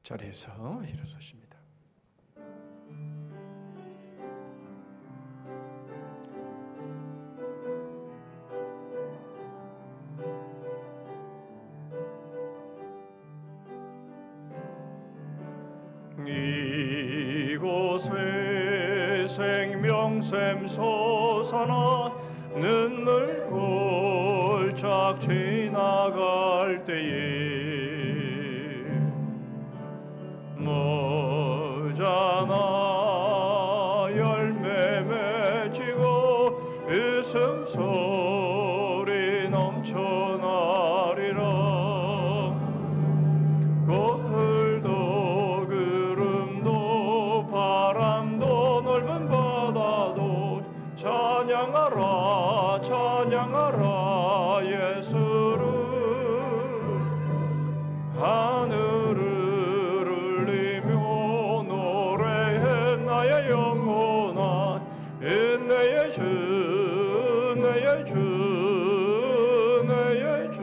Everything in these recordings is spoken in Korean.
자리에서 일어서십니다. 이곳에 생명샘 솟아나 눈물 골짝 지나갈 때에 모자나 열매 맺히고 웃음소리 넘쳐나리라. 꽃들도 구름도 바람도 넓은 바다도 찬양하라 찬양하라 예수를. 하늘을 울리며 노래해 나의 영혼아 내의 주 내의 주 내의 주.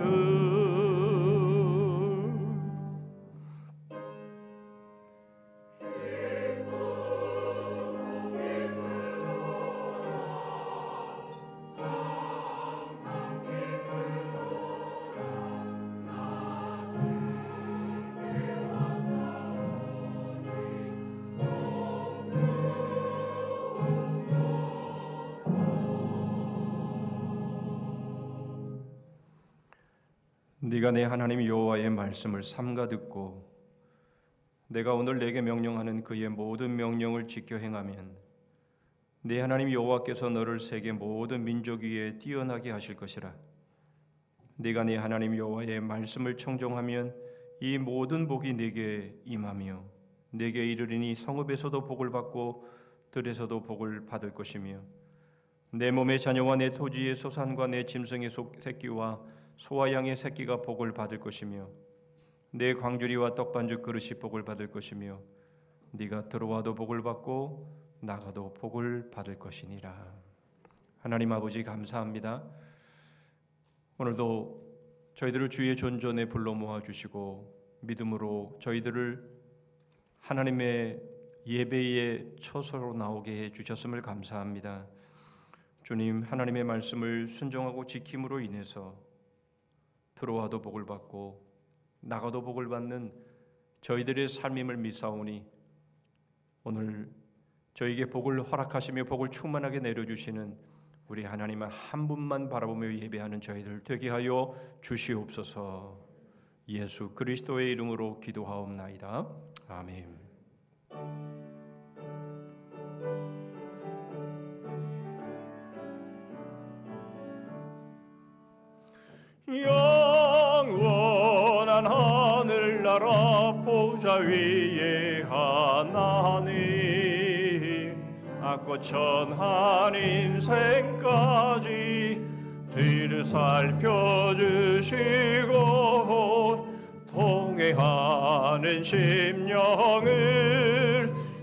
네가 내 하나님 여호와의 말씀을 삼가 듣고 내가 오늘 내게 명령하는 그의 모든 명령을 지켜 행하면 네 하나님 여호와께서 너를 세계 모든 민족 위에 뛰어나게 하실 것이라. 네가 네 하나님 여호와의 말씀을 청종하면 이 모든 복이 네게 임하며 네게 이르리니 성읍에서도 복을 받고 들에서도 복을 받을 것이며 내 몸의 자녀와 내 토지의 소산과 내 짐승의 새끼와 소와 양의 새끼가 복을 받을 것이며 내 광주리와 떡반죽 그릇이 복을 받을 것이며 네가 들어와도 복을 받고 나가도 복을 받을 것이니라. 하나님 아버지 감사합니다. 오늘도 저희들을 주의 존전에 불러 모아주시고 믿음으로 저희들을 하나님의 예배의 처소로 나오게 해주셨음을 감사합니다. 주님, 하나님의 말씀을 순종하고 지킴으로 인해서 들어와도 복을 받고 나가도 복을 받는 저희들의 삶임을 믿사오니 오늘 저에게 복을 허락하시며 복을 충만하게 내려주시는 우리 하나님은 한 분만 바라보며 예배하는 저희들 되게 하여 주시옵소서. 예수 그리스도의 이름으로 기도하옵나이다. 아멘. 영원한 하늘나라 보좌 위에 하나님 악고천한 인생까지 뒤를 살펴주시고 통회하는 심령을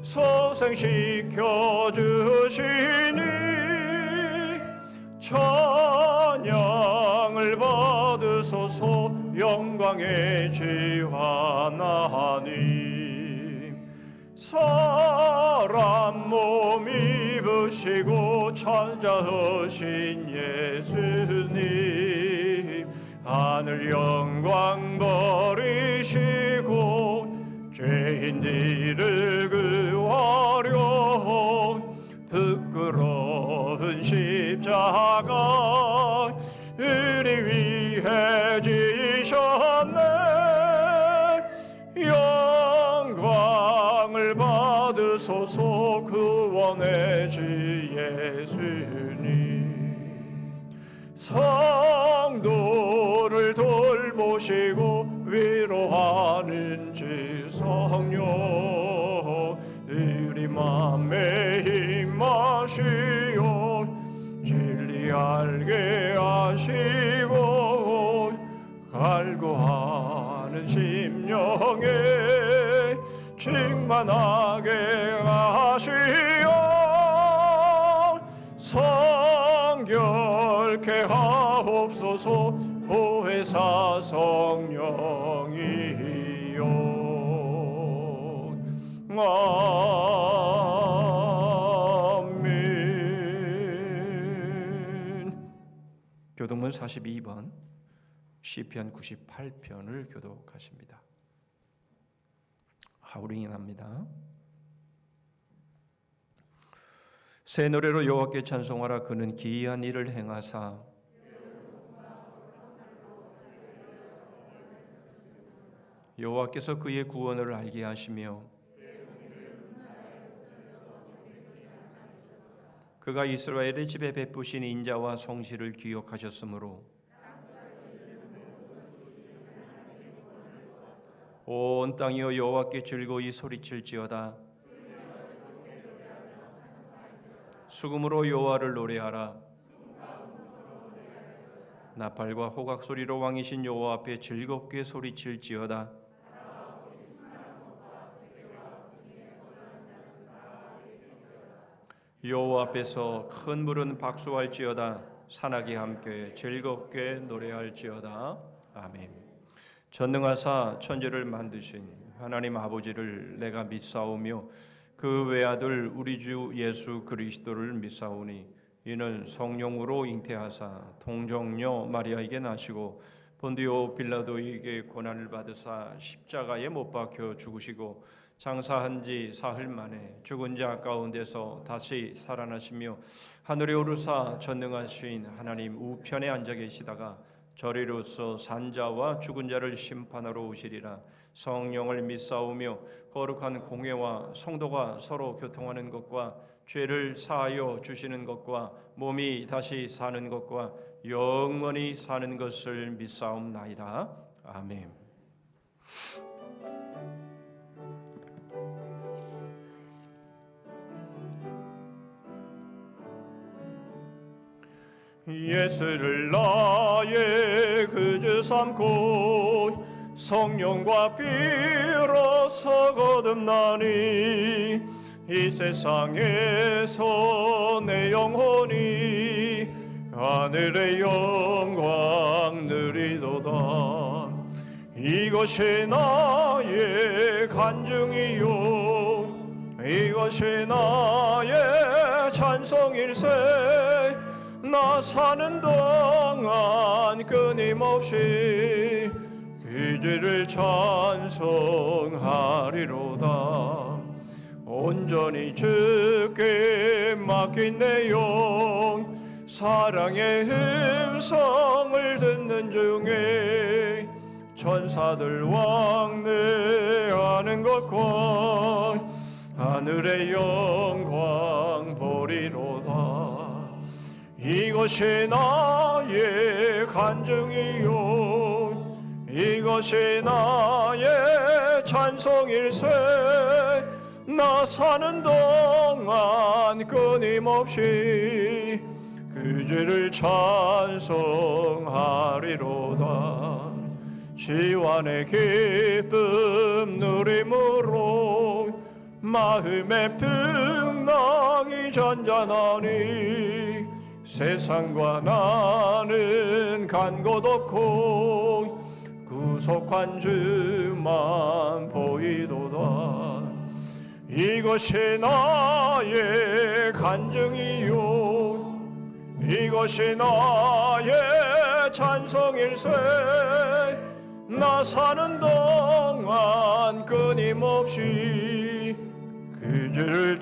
소생시켜 주시니 찬양을 받으소서. 영광의 주 하나님 사람 몸 입으시고 찾아오신 예수님 하늘 영광 버리시고 죄인들을 구하려 부끄러운 십자가 우리 위해 지셨네. 영광을 받으소서. 구원의 주 예수님 성도를 돌보시고 위로하는 주 성령 우리 맘에 힘마시오 진리 알게 하시고 갈구하는 심령에 충만하게 하시오 성결케 하옵소서. 보혜사 성령이요 아멘. 교독문 42번 시편 98편을 교독하십니다. 하울링합니다. 새 노래로 여호와께 찬송하라. 그는 기이한 일을 행하사 여호와께서 그의 구원을 알게 하시며 그가 이스라엘의 집에 베푸신 인자와 성실을 기억하셨으므로 온 땅이여 여호와께 즐거이 소리칠지어다. 수금으로 여호와를 노래하라. 나팔과 호각 소리로 왕이신 여호와 앞에 즐겁게 소리칠지어다. 여호와 앞에서 큰 물은 박수할지어다. 산악이 함께 즐겁게 노래할지어다. 아멘. 전능하사 천지를 만드신 하나님 아버지를 내가 믿사오며 그 외아들 우리 주 예수 그리스도를 믿사오니 이는 성령으로 잉태하사 동정녀 마리아에게 나시고 본디오 빌라도에게 고난을 받으사 십자가에 못 박혀 죽으시고 장사한 지 사흘 만에 죽은 자 가운데서 다시 살아나시며 하늘에 오르사 전능하신 하나님 우편에 앉아 계시다가 저리로서 산자와 죽은 자를 심판하러 오시리라. 성령을 믿사오며 거룩한 공회와 성도가 서로 교통하는 것과 죄를 사하여 주시는 것과 몸이 다시 사는 것과 영원히 사는 것을 믿사옵나이다. 아멘. 예수를 나의 구주 삼고 성령과 비로소 거듭나니 이 세상에서 내 영혼이 하늘의 영광 누리도다. 이것이 나의 간증이요 이것이 나의 찬송일세. 나 사는 동안 끊임없이 그 주를 찬송하리로다. 온전히 주께 맡긴 내 영 사랑의 음성을 듣는 중에 천사들 왕래하는 것과 하늘의 영광 보리로다. 이것이 나의 간증이요 이것이 나의 찬송일세. 나 사는 동안 끊임없이 그 주를 찬송하리로다. 시완의 기쁨 누림으로 마음의 풍랑이 잔잔하니 세상과 나는 간 곳 없고 구속한 주만 보이도다. 이것이 나의 간증이요 이것이 나의 찬송일세. 나 사는 동안 끊임없이 그 주를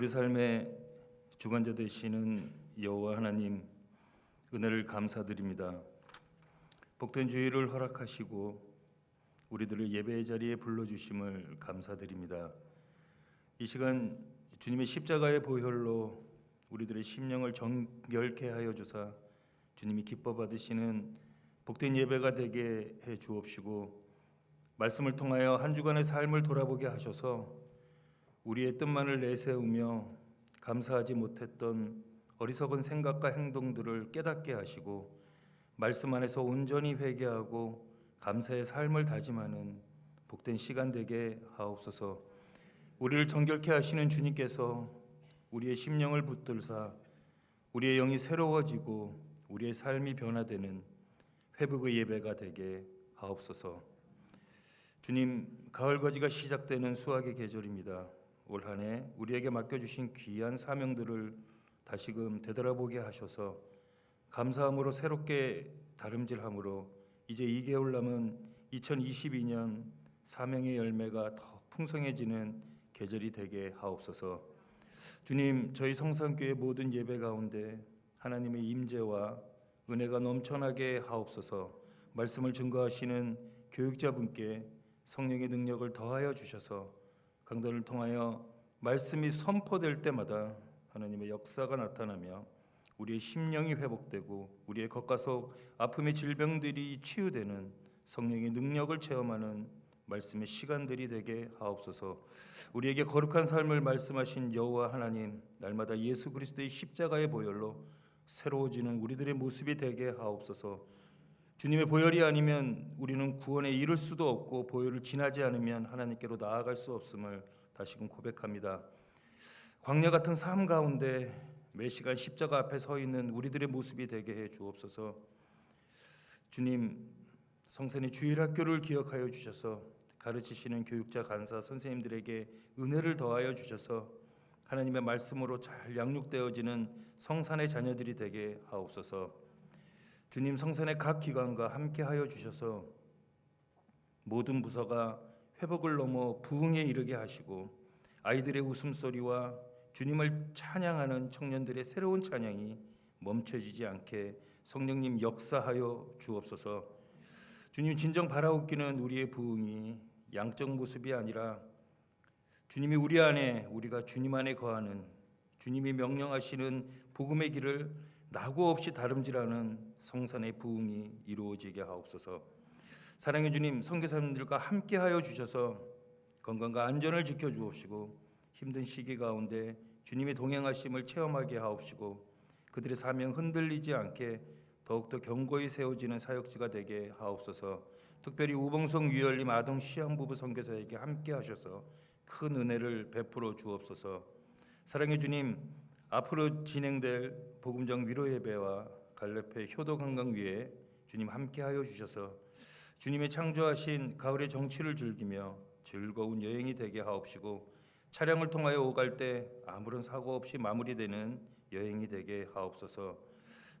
우리 삶의 주관자 되시는 여호와 하나님, 은혜를 감사드립니다. 복된 주일을 허락하시고 우리들을 예배의 자리에 불러주심을 감사드립니다. 이 시간 주님의 십자가의 보혈로 우리들의 심령을 정결케 하여 주사 주님이 기뻐 받으시는 복된 예배가 되게 해 주옵시고, 말씀을 통하여 한 주간의 삶을 돌아보게 하셔서 우리의 뜻만을 내세우며 감사하지 못했던 어리석은 생각과 행동들을 깨닫게 하시고 말씀 안에서 온전히 회개하고 감사의 삶을 다짐하는 복된 시간 되게 하옵소서. 우리를 정결케 하시는 주님께서 우리의 심령을 붙들사 우리의 영이 새로워지고 우리의 삶이 변화되는 회복의 예배가 되게 하옵소서. 주님, 가을 거지가 시작되는 수확의 계절입니다. 올 한 해 우리에게 맡겨주신 귀한 사명들을 다시금 되돌아보게 하셔서 감사함으로 새롭게 다름질함으로 이제 2개월 남은 2022년 사명의 열매가 더 풍성해지는 계절이 되게 하옵소서. 주님, 저희 성산교회 모든 예배 가운데 하나님의 임재와 은혜가 넘쳐나게 하옵소서. 말씀을 증거하시는 교육자분께 성령의 능력을 더하여 주셔서 강단을 통하여 말씀이 선포될 때마다 하나님의 역사가 나타나며 우리의 심령이 회복되고 우리의 겉과 속 아픔의 질병들이 치유되는 성령의 능력을 체험하는 말씀의 시간들이 되게 하옵소서. 우리에게 거룩한 삶을 말씀하신 여호와 하나님, 날마다 예수 그리스도의 십자가의 보혈로 새로워지는 우리들의 모습이 되게 하옵소서. 주님의 보혈이 아니면 우리는 구원에 이를 수도 없고 보혈을 지나지 않으면 하나님께로 나아갈 수 없음을 다시금 고백합니다. 광야 같은 삶 가운데 매 시간 십자가 앞에 서 있는 우리들의 모습이 되게 해 주옵소서. 주님, 성산의 주일학교를 기억하여 주셔서 가르치시는 교육자, 간사, 선생님들에게 은혜를 더하여 주셔서 하나님의 말씀으로 잘 양육되어지는 성산의 자녀들이 되게 하옵소서. 주님, 성산의 각 기관과 함께하여 주셔서 모든 부서가 회복을 넘어 부흥에 이르게 하시고 아이들의 웃음소리와 주님을 찬양하는 청년들의 새로운 찬양이 멈춰지지 않게 성령님 역사하여 주옵소서. 주님, 진정 바라옵기는 우리의 부흥이 양적 모습이 아니라 주님이 우리 안에, 우리가 주님 안에 거하는, 주님이 명령하시는 복음의 길을 낙오 없이 다름질하는 성산의 부흥이 이루어지게 하옵소서. 사랑의 주님, 선교사님들과 함께하여 주셔서 건강과 안전을 지켜주옵시고 힘든 시기 가운데 주님의 동행하심을 체험하게 하옵시고 그들의 사명 흔들리지 않게 더욱더 견고히 세워지는 사역지가 되게 하옵소서. 특별히 우봉성 유열님 아동 시향부부 선교사에게 함께하셔서 큰 은혜를 베풀어 주옵소서. 사랑의 주님, 앞으로 진행될 복음정 위로 예배와 갈래페 효도 관광 위에 주님 함께하여 주셔서 주님의 창조하신 가을의 정취를 즐기며 즐거운 여행이 되게 하옵시고 차량을 통하여 오갈 때 아무런 사고 없이 마무리되는 여행이 되게 하옵소서.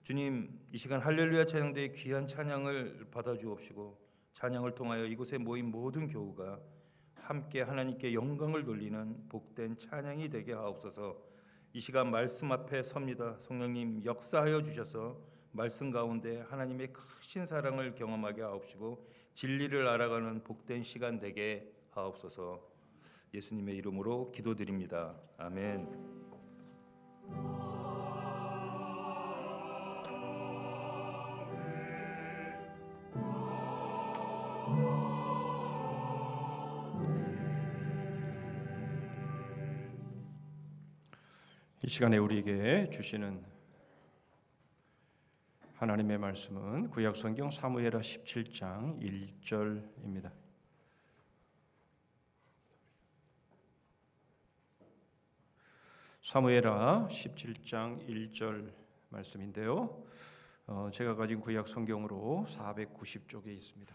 주님, 이 시간 할렐루야 찬양대의 귀한 찬양을 받아 주옵시고 찬양을 통하여 이곳에 모인 모든 교우가 함께 하나님께 영광을 돌리는 복된 찬양이 되게 하옵소서. 이 시간 말씀 앞에 섭니다. 성령님 역사하여 주셔서 말씀 가운데 하나님의 크신 사랑을 경험하게 하옵시고 진리를 알아가는 복된 시간 되게 하옵소서. 예수님의 이름으로 기도드립니다. 아멘. 이 시간에 우리에게 주시는 하나님의 말씀은 구약성경 사무엘하 17장 1절입니다. 사무엘하 17장 1절 말씀인데요. 제가 가진 구약 성경으로 490쪽에 있습니다.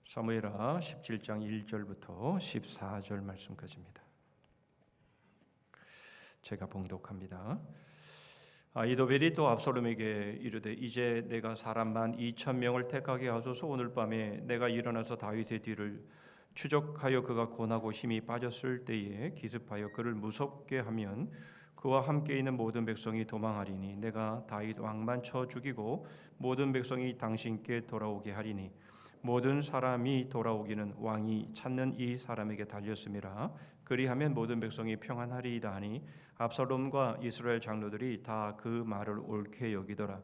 사무엘하 17장 1절부터 14절 말씀까지입니다. 제가 봉독합니다. 아히도벨이 또 압살롬에게 이르되 이제 내가 사람만 2,000명을 택하게 하소서. 오늘 밤에 내가 일어나서 다윗의 뒤를 추적하여 그가 고나고 힘이 빠졌을 때에 기습하여 그를 무섭게 하면 그와 함께 있는 모든 백성이 도망하리니 내가 다윗 왕만 쳐 죽이고 모든 백성이 당신께 돌아오게 하리니 모든 사람이 돌아오기는 왕이 찾는 이 사람에게 달렸음이라. 그리하면 모든 백성이 평안하리이다 하니 압살롬과 이스라엘 장로들이 다 그 말을 옳게 여기더라.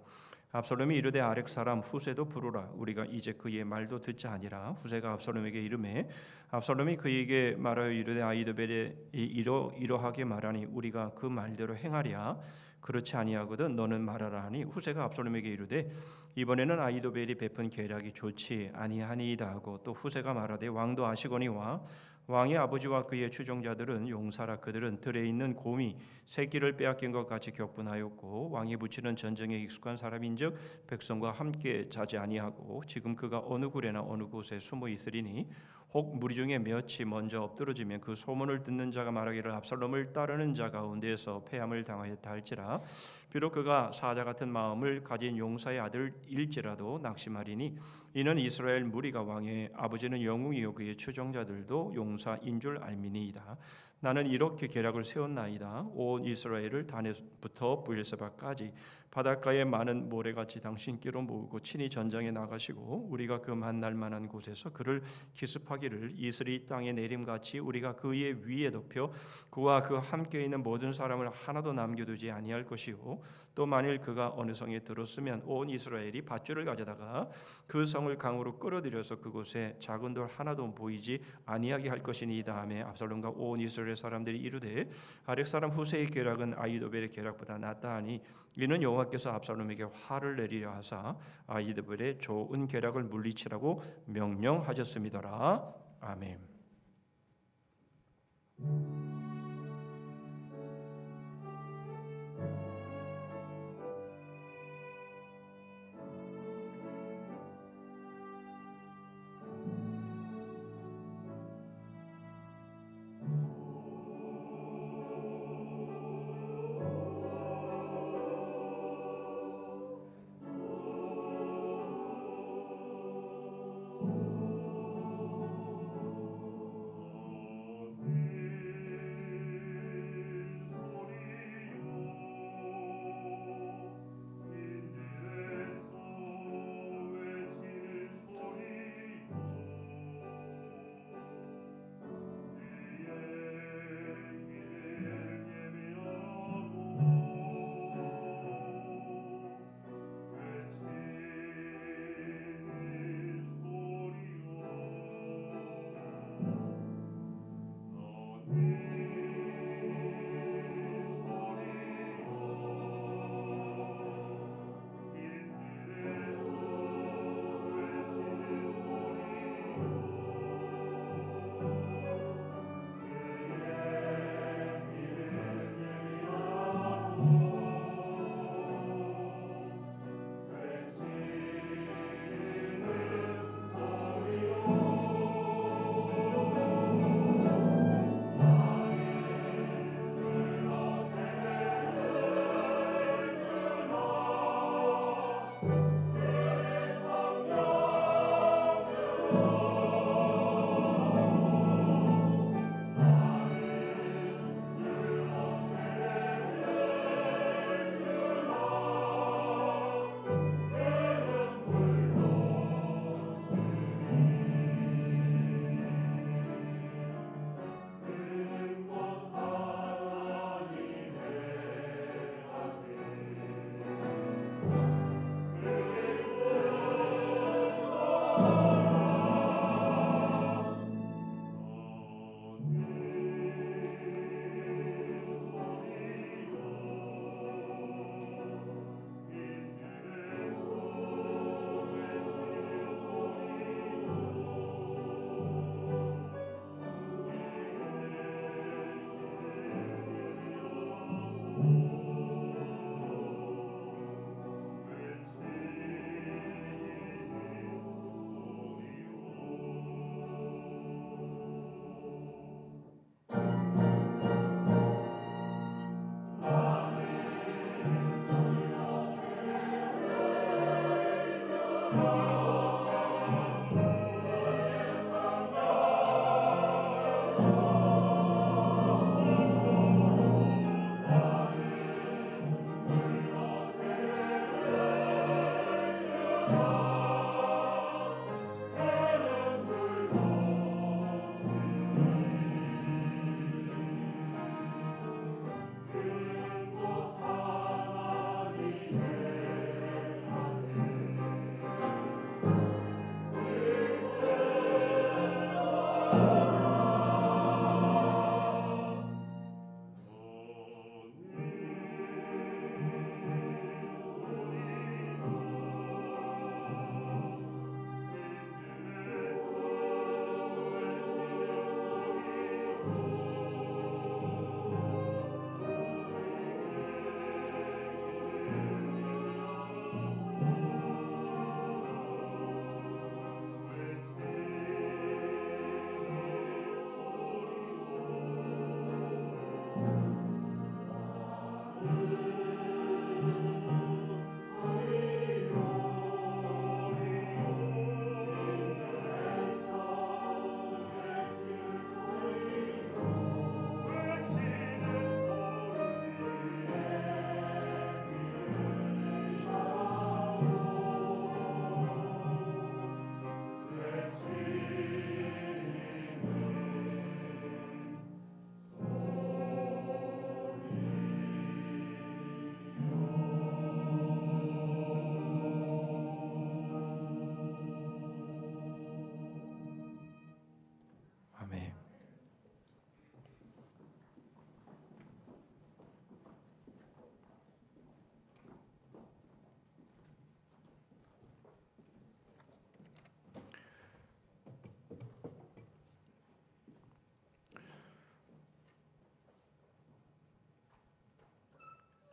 압살롬이 이르되 아렉 사람 후세도 부르라. 우리가 이제 그의 말도 듣자 하니라. 후세가 압살롬에게 이르매 압살롬이 그에게 말하여 이르되 아히도벨이 이러하게 말하니 우리가 그 말대로 행하랴. 그렇지 아니하거든 너는 말하라 하니 후세가 압살롬에게 이르되 이번에는 아히도벨이 베푼 계략이 좋지 아니하니이다 하고 또 후세가 말하되 왕도 아시거니와 왕의 아버지와 그의 추종자들은 용사라 그들은 들에 있는 곰이 새끼를 빼앗긴 것 같이 격분하였고 왕이 붙이는 전쟁에 익숙한 사람인즉 백성과 함께 자지 아니하고 지금 그가 어느 굴에나 어느 곳에 숨어 있으리니 혹 무리 중에 몇이 먼저 엎드러지면 그 소문을 듣는 자가 말하기를 압살롬을 따르는 자 가운데에서 패함을 당하였다 할지라 비록 그가 사자 같은 마음을 가진 용사의 아들일지라도 낙심하리니 이는 이스라엘 무리가 왕의 아버지는 영웅이요 그의 추종자들도 용사인 줄 알미니이다. 나는 이렇게 계략을 세웠나이다. 온 이스라엘을 단에부터 브엘세바까지 바닷가에 많은 모래같이 당신께로 모으고 친히 전장에 나가시고 우리가 그 만날 만한 곳에서 그를 기습하기를 이슬이 땅에 내림같이 우리가 그의 위에 덮여 그와 그 함께 있는 모든 사람을 하나도 남겨두지 아니할 것이요 또 만일 그가 어느 성에 들었으면 온 이스라엘이 밧줄을 가져다가 그 성을 강으로 끌어들여서 그곳에 작은 돌 하나도 보이지 아니하게 할 것이니 이 다음에 압살롬과 온 이스라엘 사람들이 이르되 아렉 사람 후세의 계략은 아히도벨의 계략보다 낫다 하니 이는 여호와께서 압살롬에게 화를 내리려 하사 아히도벨의 좋은 계략을 물리치라고 명령하셨음이더라. 아멘.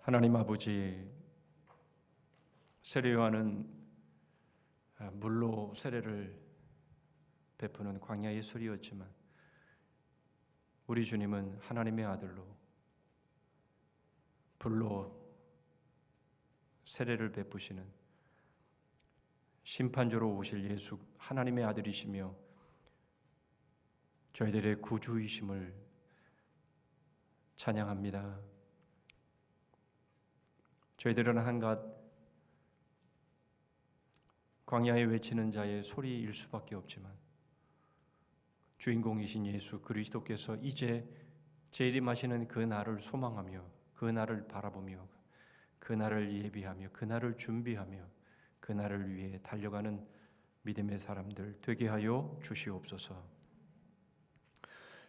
하나님 아버지, 세례 요한은 물로 세례를 베푸는 광야의 술이었지만 우리 주님은 하나님의 아들로 불로 세례를 베푸시는 심판주로 오실 예수 하나님의 아들이시며 저희들의 구주이심을 찬양합니다. 저희들은 한갓 광야에 외치는 자의 소리일 수밖에 없지만 주인공이신 예수 그리스도께서 이제 재림하시는 그 날을 소망하며 그 날을 바라보며 그 날을 예비하며 그 날을 준비하며 그 날을 위해 달려가는 믿음의 사람들 되게 하여 주시옵소서.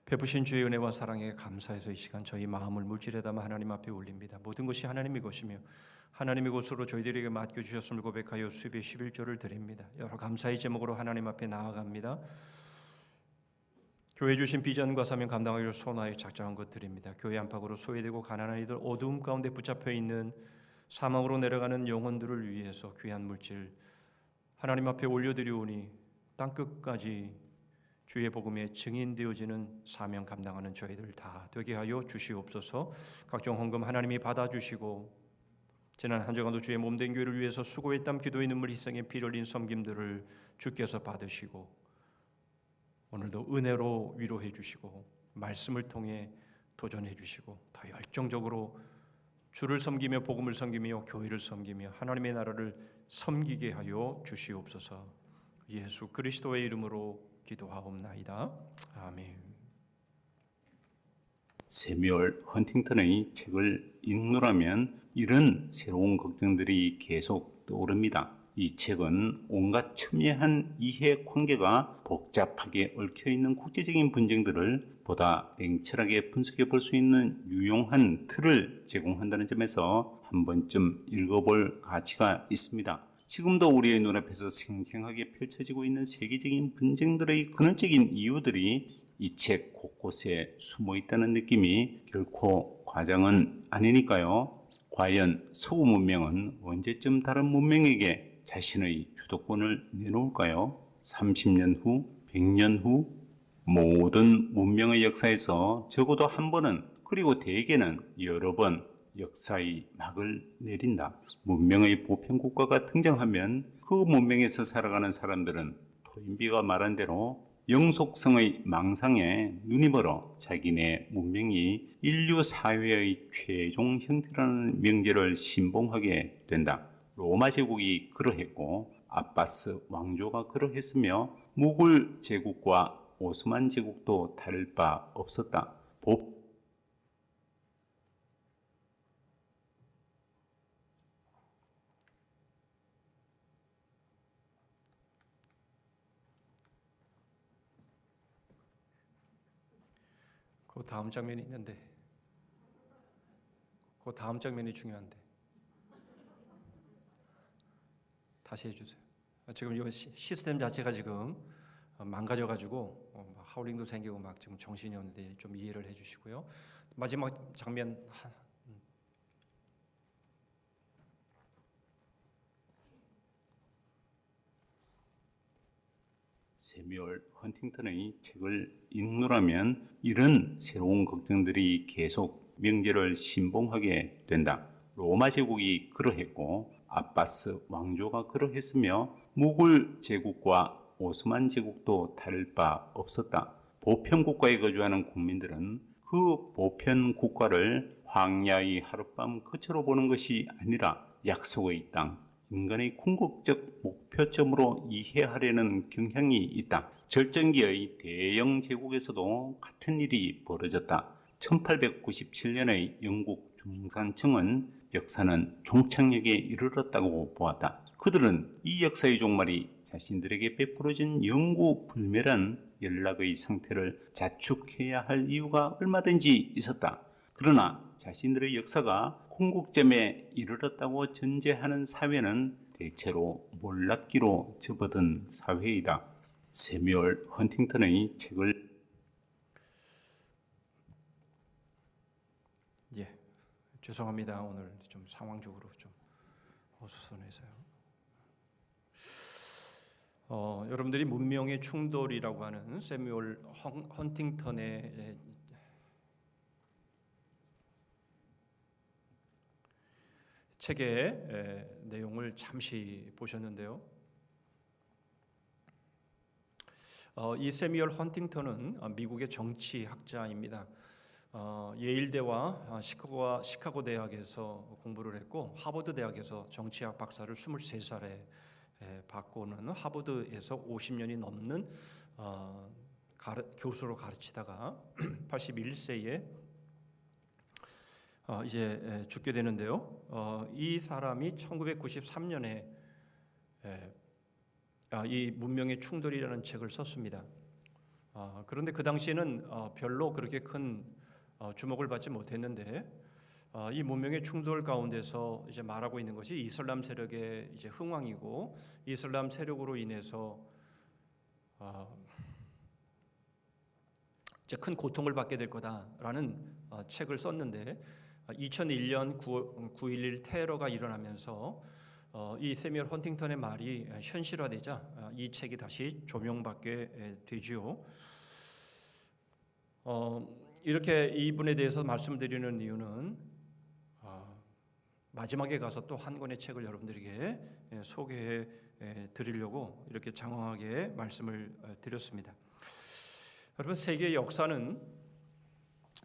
베푸신 주의 은혜와 사랑에 감사해서 이 시간 저희 마음을 물질에 담아 하나님 앞에 올립니다. 모든 것이 하나님의 것이며 하나님의 것으로 저희들에게 맡겨주셨음을 고백하여 수입의 11조를 드립니다. 여러 감사의 제목으로 하나님 앞에 나아갑니다. 교회 주신 비전과 사명 감당하기를 소원하여 작정한 것 드립니다. 교회 안팎으로 소외되고 가난한 이들, 어두움 가운데 붙잡혀 있는 사망으로 내려가는 영혼들을 위해서 귀한 물질 하나님 앞에 올려드리오니 땅끝까지 주의 복음에 증인되어지는 사명 감당하는 저희들 다 되게 하여 주시옵소서. 각종 헌금 하나님이 받아주시고 지난 한 주간도 주의 몸된 교회를 위해서 수고의 땀, 기도의 눈물, 희생의 피 흘린 섬김들을 주께서 받으시고 오늘도 은혜로 위로해 주시고 말씀을 통해 도전해 주시고 더 열정적으로 주를 섬기며 복음을 섬기며 교회를 섬기며 하나님의 나라를 섬기게 하여 주시옵소서. 예수 그리스도의 이름으로 기도하옵나이다. 아멘. 세뮤얼 헌팅턴의 책을 읽노라면 이런 새로운 걱정들이 계속 떠오릅니다. 이 책은 온갖 첨예한 이해 관계가 복잡하게 얽혀있는 국제적인 분쟁들을 보다 냉철하게 분석해 볼 수 있는 유용한 틀을 제공한다는 점에서 한 번쯤 읽어볼 가치가 있습니다. 지금도 우리의 눈앞에서 생생하게 펼쳐지고 있는 세계적인 분쟁들의 근원적인 이유들이 이 책 곳곳에 숨어 있다는 느낌이 결코 과장은 아니니까요. 과연 서구 문명은 언제쯤 다른 문명에게 자신의 주도권을 내놓을까요? 30년 후, 100년 후 모든 문명의 역사에서 적어도 한 번은, 그리고 대개는 여러 번 역사의 막을 내린다. 문명의 보편국가가 등장하면 그 문명에서 살아가는 사람들은 토인비가 말한 대로 영속성의 망상에 눈이 멀어 자기네 문명이 인류 사회의 최종 형태라는 명제를 신봉하게 된다. 로마 제국이 그러했고 아바스 왕조가 그러했으며 무굴 제국과 오스만 제국도 다를 바 없었다. 그 다음 장면이 있는데 그 다음 장면이 중요한데 다시 해주세요. 지금 이 시스템 자체가 지금 망가져가지고 하울링도 생기고 막 지금 정신이 없는데 좀 이해를 해주시고요. 마지막 장면 세뮤얼 헌팅턴의 책을 읽노라면 이런 새로운 걱정들이 계속 명제를 신봉하게 된다. 로마 제국이 그러했고 아바스 왕조가 그러했으며 무굴 제국과 오스만 제국도 다를 바 없었다. 보편국가에 거주하는 국민들은 그 보편국가를 황야의 하룻밤 끝으로 보는 것이 아니라 약속의 땅, 인간의 궁극적 목표점으로 이해하려는 경향이 있다. 절정기의 대영 제국에서도 같은 일이 벌어졌다. 1897년의 영국 중산층은 역사는 종착역에 이르렀다고 보았다. 그들은 이 역사의 종말이 자신들에게 베풀어진 영구불멸한 연락의 상태를 자축해야 할 이유가 얼마든지 있었다. 그러나 자신들의 역사가 궁극점에 이르렀다고 전제하는 사회는 대체로 몰락기로 접어든 사회이다. 세뮤얼 헌팅턴의 책을 죄송합니다. 오늘 좀 상황적으로 좀 어수선해서요. 여러분들이 문명의 충돌이라고 하는 세뮤얼 헌팅턴의 책의 내용을 잠시 보셨는데요. 이 세뮤얼 헌팅턴은 미국의 정치학자입니다. 예일대와 시카고 대학에서 공부를 했고 하버드 대학에서 정치학 박사를 23살에 받고는 하버드에서 50년이 넘는 교수로 가르치다가 81세에 이제 죽게 되는데요. 이 사람이 1993년에 이 문명의 충돌이라는 책을 썼습니다. 그런데 그 당시에는 별로 그렇게 큰 주목을 받지 못했는데 이 문명의 충돌 가운데서 이제 말하고 있는 것이 이슬람 세력의 이제 흥왕이고 이슬람 세력으로 인해서 이제 큰 고통을 받게 될 거다라는 책을 썼는데 2001년 9.11 테러가 일어나면서 이 세뮤얼 헌팅턴의 말이 현실화되자 이 책이 다시 조명받게 되지요. 이렇게 이분에 대해서 말씀드리는 이유는 마지막에 가서 또 한 권의 책을 여러분들에게 소개해 드리려고 이렇게 장황하게 말씀을 드렸습니다. 여러분, 세계의 역사는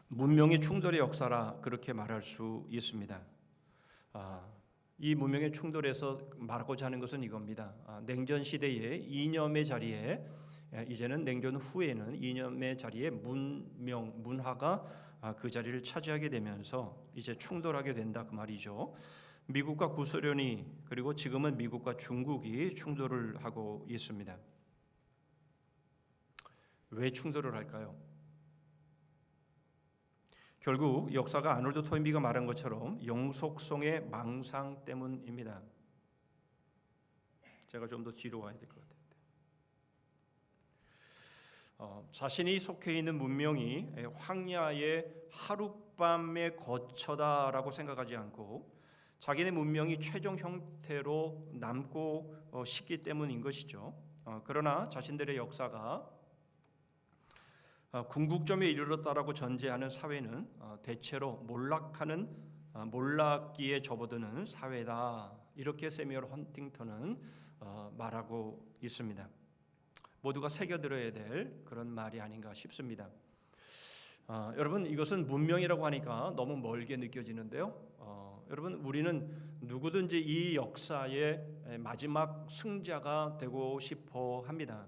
문명의 충돌의 역사라 그렇게 말할 수 있습니다. 이 문명의 충돌에서 말하고자 하는 것은 이겁니다. 냉전 시대의 이념의 자리에 이제는 냉전 후에는 이념의 자리에 문화가 그 자리를 차지하게 되면서 이제 충돌하게 된다 그 말이죠. 미국과 구소련이 그리고 지금은 미국과 중국이 충돌을 하고 있습니다. 왜 충돌을 할까요? 결국 역사가 아놀드 토인비가 말한 것처럼 영속성의 망상 때문입니다. 제가 좀 더 뒤로 와야 될 것 같아요. 자신이 속해 있는 문명이 황야의 하룻밤의 거처다라고 생각하지 않고 자기네 문명이 최종 형태로 남고 싶기 때문인 것이죠. 그러나 자신들의 역사가 궁극점에 이르렀다라고 전제하는 사회는 대체로 몰락기에 접어드는 사회다. 이렇게 세뮤얼 헌팅턴은 말하고 있습니다. 모두가 새겨들어야 될 그런 말이 아닌가 싶습니다. 여러분, 이것은 문명이라고 하니까 너무 멀게 느껴지는데요. 여러분, 우리는 누구든지 이 역사의 마지막 승자가 되고 싶어 합니다.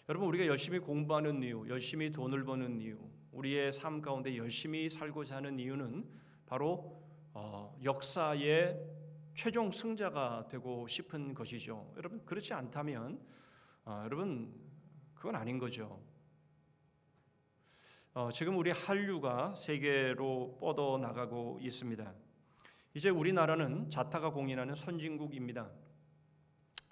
여러분, 우리가 열심히 공부하는 이유, 열심히 돈을 버는 이유, 우리의 삶 가운데 열심히 살고자 하는 이유는 바로 역사의 최종 승자가 되고 싶은 것이죠. 여러분, 그렇지 않다면 여러분, 그건 아닌 거죠. 지금 우리 한류가 세계로 뻗어 나가고 있습니다. 이제 우리나라는 자타가 공인하는 선진국입니다.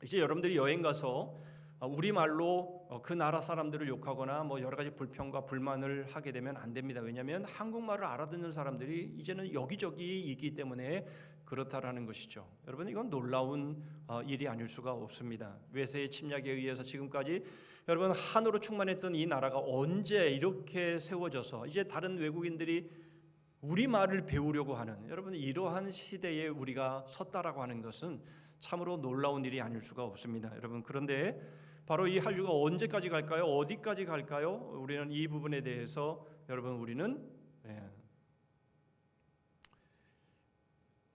이제 여러분들이 여행 가서 우리말로 그 나라 사람들을 욕하거나 뭐 여러 가지 불평과 불만을 하게 되면 안 됩니다. 왜냐하면 한국말을 알아듣는 사람들이 이제는 여기저기 있기 때문에 그렇다라는 것이죠. 여러분, 이건 놀라운 일이 아닐 수가 없습니다. 외세의 침략에 의해서 지금까지 여러분 한으로 충만했던 이 나라가 언제 이렇게 세워져서 이제 다른 외국인들이 우리말을 배우려고 하는 여러분 이러한 시대에 우리가 섰다라고 하는 것은 참으로 놀라운 일이 아닐 수가 없습니다. 여러분, 그런데 바로 이 한류가 언제까지 갈까요? 어디까지 갈까요? 우리는 이 부분에 대해서 여러분 우리는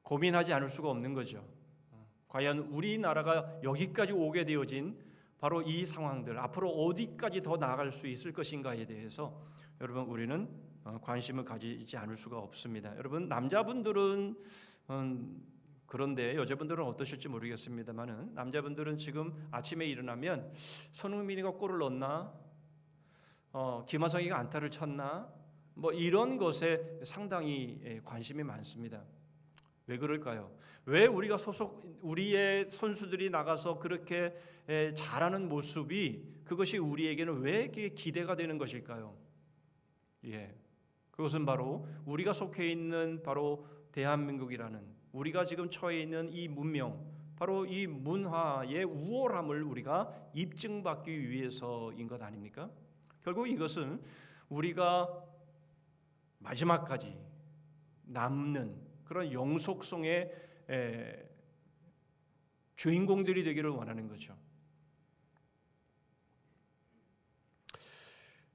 고민하지 않을 수가 없는 거죠. 과연 우리나라가 여기까지 오게 되어진 바로 이 상황들 앞으로 어디까지 더 나아갈 수 있을 것인가에 대해서 여러분 우리는 관심을 가지지 않을 수가 없습니다. 여러분, 남자분들은 그런데 여자분들은 어떠실지 모르겠습니다만은 남자분들은 지금 아침에 일어나면 손흥민이가 골을 넣었나, 김하성이가 안타를 쳤나, 뭐 이런 것에 상당히 관심이 많습니다. 왜 그럴까요? 왜 우리의 선수들이 나가서 그렇게 잘하는 모습이 그것이 우리에게는 왜 이렇게 기대가 되는 것일까요? 예, 그것은 바로 우리가 속해 있는 바로 대한민국이라는, 우리가 지금 처해 있는 이 문명, 바로 이 문화의 우월함을 우리가 입증받기 위해서인 것 아닙니까? 결국 이것은 우리가 마지막까지 남는 그런 영속성의 주인공들이 되기를 원하는 거죠.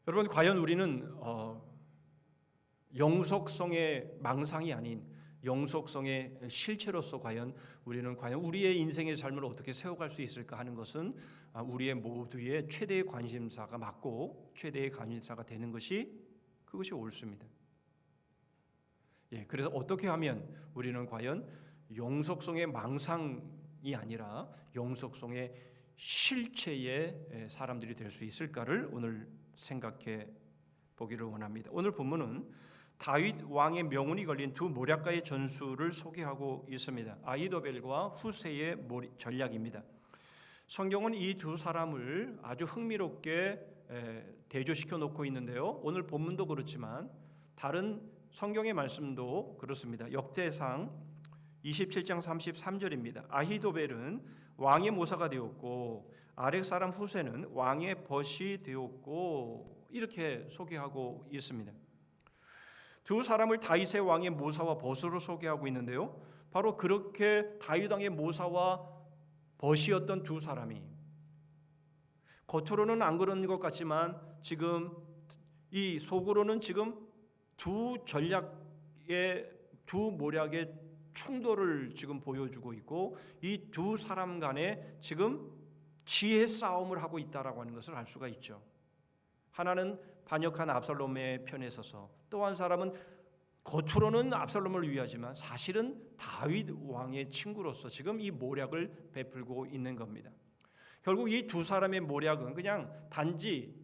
여러분, 과연 우리는 영속성의 망상이 아닌 영속성의 실체로서 과연 우리의 인생의 삶을 어떻게 세워갈 수 있을까 하는 것은 우리의 모두의 최대의 관심사가 맞고 최대의 관심사가 되는 것이 그것이 옳습니다. 그래서 어떻게 하면 우리는 과연 영속성의 망상이 아니라 영속성의 실체의 사람들이 될 수 있을까를 오늘 생각해 보기를 원합니다. 오늘 본문은 다윗 왕의 명운이 걸린 두 모략가의 전술을 소개하고 있습니다. 아히도벨과 후세의 전략입니다. 성경은 이 두 사람을 아주 흥미롭게 대조시켜 놓고 있는데요. 오늘 본문도 그렇지만 다른 성경의 말씀도 그렇습니다. 역대상 27장 33절입니다. 아히도벨은 왕의 모사가 되었고 아렉 사람 후세는 왕의 벗이 되었고, 이렇게 소개하고 있습니다. 두 사람을 다윗의 왕의 모사와 벗으로 소개하고 있는데요. 바로 그렇게 다윗 왕의 모사와 벗이었던 두 사람이 겉으로는 안 그런 것 같지만 지금 이 속으로는 지금 두 전략의 두 모략의 충돌을 지금 보여주고 있고, 이 두 사람 간에 지금 지혜 싸움을 하고 있다라고 하는 것을 알 수가 있죠. 하나는 반역한 압살롬의 편에 서서, 또 한 사람은 겉으로는 압살롬을 위하지만 사실은 다윗 왕의 친구로서 지금 이 모략을 베풀고 있는 겁니다. 결국 이 두 사람의 모략은 그냥 단지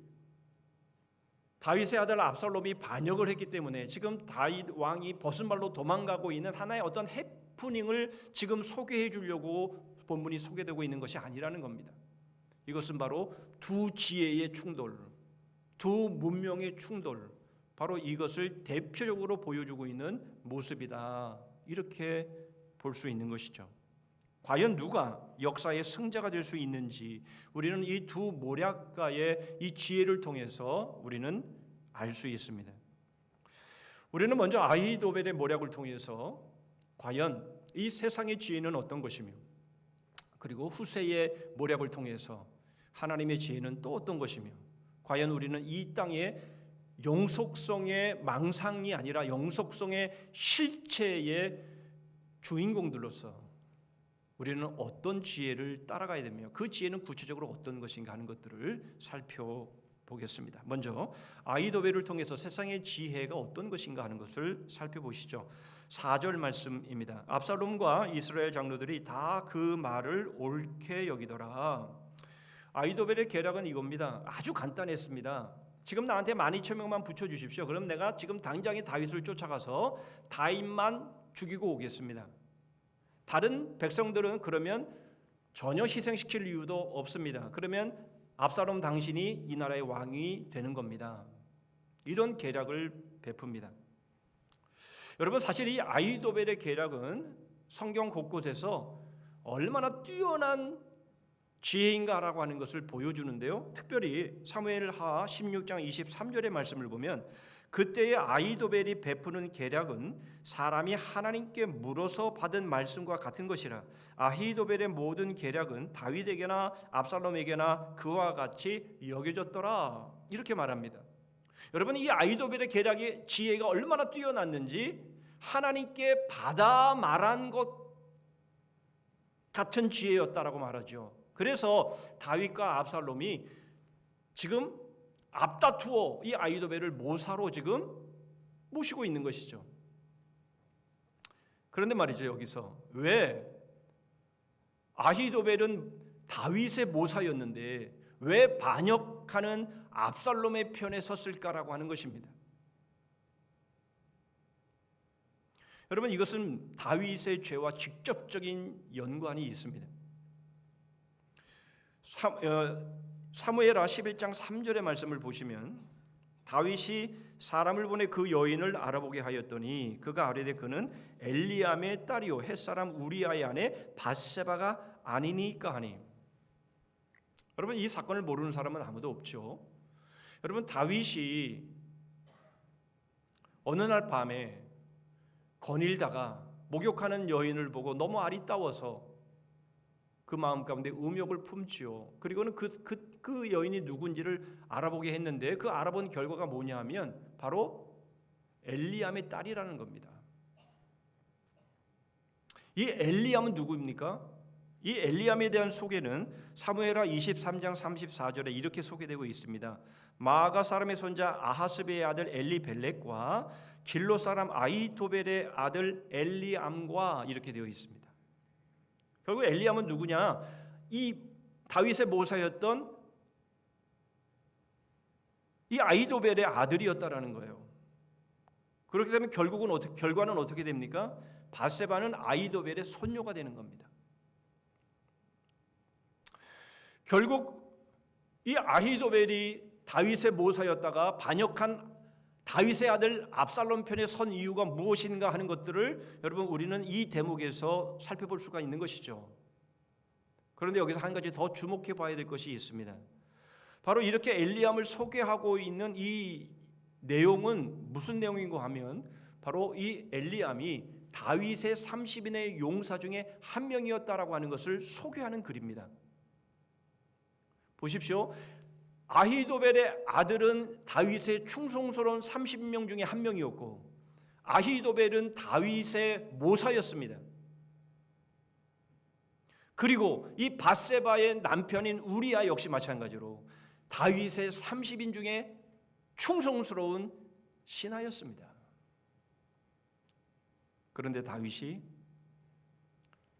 다윗의 아들 압살롬이 반역을 했기 때문에 지금 다윗 왕이 벗은 발로 도망가고 있는 하나의 어떤 해프닝을 지금 소개해 주려고 본문이 소개되고 있는 것이 아니라는 겁니다. 이것은 바로 두 지혜의 충돌, 두 문명의 충돌, 바로 이것을 대표적으로 보여주고 있는 모습이다, 이렇게 볼 수 있는 것이죠. 과연 누가 역사의 승자가 될 수 있는지 우리는 이 두 모략가의 이 지혜를 통해서 우리는 알 수 있습니다. 우리는 먼저 아히도벨의 모략을 통해서 과연 이 세상의 지혜는 어떤 것이며, 그리고 후세의 모략을 통해서 하나님의 지혜는 또 어떤 것이며, 과연 우리는 이 땅의 영속성의 망상이 아니라 영속성의 실체의 주인공들로서 우리는 어떤 지혜를 따라가야 되며 그 지혜는 구체적으로 어떤 것인가 하는 것들을 살펴보겠습니다. 먼저 아히도벨을 통해서 세상의 지혜가 어떤 것인가 하는 것을 살펴보시죠. 4절 말씀입니다. 압살롬과 이스라엘 장로들이 다 그 말을 옳게 여기더라. 아히도벨의 계략은 이겁니다. 아주 간단했습니다. 지금 나한테 12,000명만 붙여주십시오. 그럼 내가 지금 당장에 다윗을 쫓아가서 다윗만 죽이고 오겠습니다. 다른 백성들은 그러면 전혀 희생시킬 이유도 없습니다. 그러면 압살롬 당신이 이 나라의 왕이 되는 겁니다. 이런 계략을 베풉니다. 여러분, 사실 이 아히도벨의 계략은 성경 곳곳에서 얼마나 뛰어난 지혜인가라고 하는 것을 보여주는데요. 특별히 사무엘하 16장 23절의 말씀을 보면 그때의 아히도벨이 베푸는 계략은 사람이 하나님께 물어서 받은 말씀과 같은 것이라. 아히도벨의 모든 계략은 다윗에게나 압살롬에게나 그와 같이 여겨졌더라, 이렇게 말합니다. 여러분, 이 아히도벨의 계략의 지혜가 얼마나 뛰어났는지 하나님께 받아 말한 것 같은 지혜였다라고 말하죠. 그래서 다윗과 압살롬이 지금 앞다투어 이 아히도벨을 모사로 지금 모시고 있는 것이죠. 그런데 말이죠, 여기서 왜 아히도벨은 다윗의 모사였는데 왜 반역하는 압살롬의 편에 섰을까라고 하는 것입니다. 여러분, 이것은 다윗의 죄와 직접적인 연관이 있습니다. 사무엘하 11장 3절의 말씀을 보시면 다윗이 사람을 보내 그 여인을 알아보게 하였더니 그가 아뢰되 그는 엘리암의 딸이요 햇사람 우리아의 아내 밧세바가 아니니까 하니. 여러분, 이 사건을 모르는 사람은 아무도 없죠. 여러분, 다윗이 어느 날 밤에 거닐다가 목욕하는 여인을 보고 너무 아리따워서 그 마음 가운데 음욕을 품지요. 그리고는 그 여인이 누군지를 알아보게 했는데 그 알아본 결과가 뭐냐 하면 바로 엘리암의 딸이라는 겁니다. 이 엘리암은 누구입니까? 이 엘리암에 대한 소개는 사무엘하 23장 34절에 이렇게 소개되고 있습니다. 마아가 사람의 손자 아하스베의 아들 엘리벨렉과 길로 사람 아히토벨의 아들 엘리암과 이렇게 되어 있습니다. 결국 엘리암은 누구냐? 이 다윗의 모사였던 이 아히토벨의 아들이었다라는 거예요. 그렇게 되면 결과는 어떻게 됩니까? 밧세바는 아히토벨의 손녀가 되는 겁니다. 결국 이 아히토벨이 다윗의 모사였다가 반역한 다윗의 아들 압살롬 편에 선 이유가 무엇인가 하는 것들을 여러분 우리는 이 대목에서 살펴볼 수가 있는 것이죠. 그런데 여기서 한 가지 더 주목해 봐야 될 것이 있습니다. 바로 이렇게 엘리암을 소개하고 있는 이 내용은 무슨 내용인가 하면 바로 이 엘리암이 다윗의 30인의 용사 중에 한 명이었다라고 하는 것을 소개하는 글입니다. 보십시오. 아히도벨의 아들은 다윗의 충성스러운 30명 중에 한 명이었고 아히도벨은 다윗의 모사였습니다. 그리고 이 밧세바의 남편인 우리아 역시 마찬가지로 다윗의 30인 중에 충성스러운 신하였습니다. 그런데 다윗이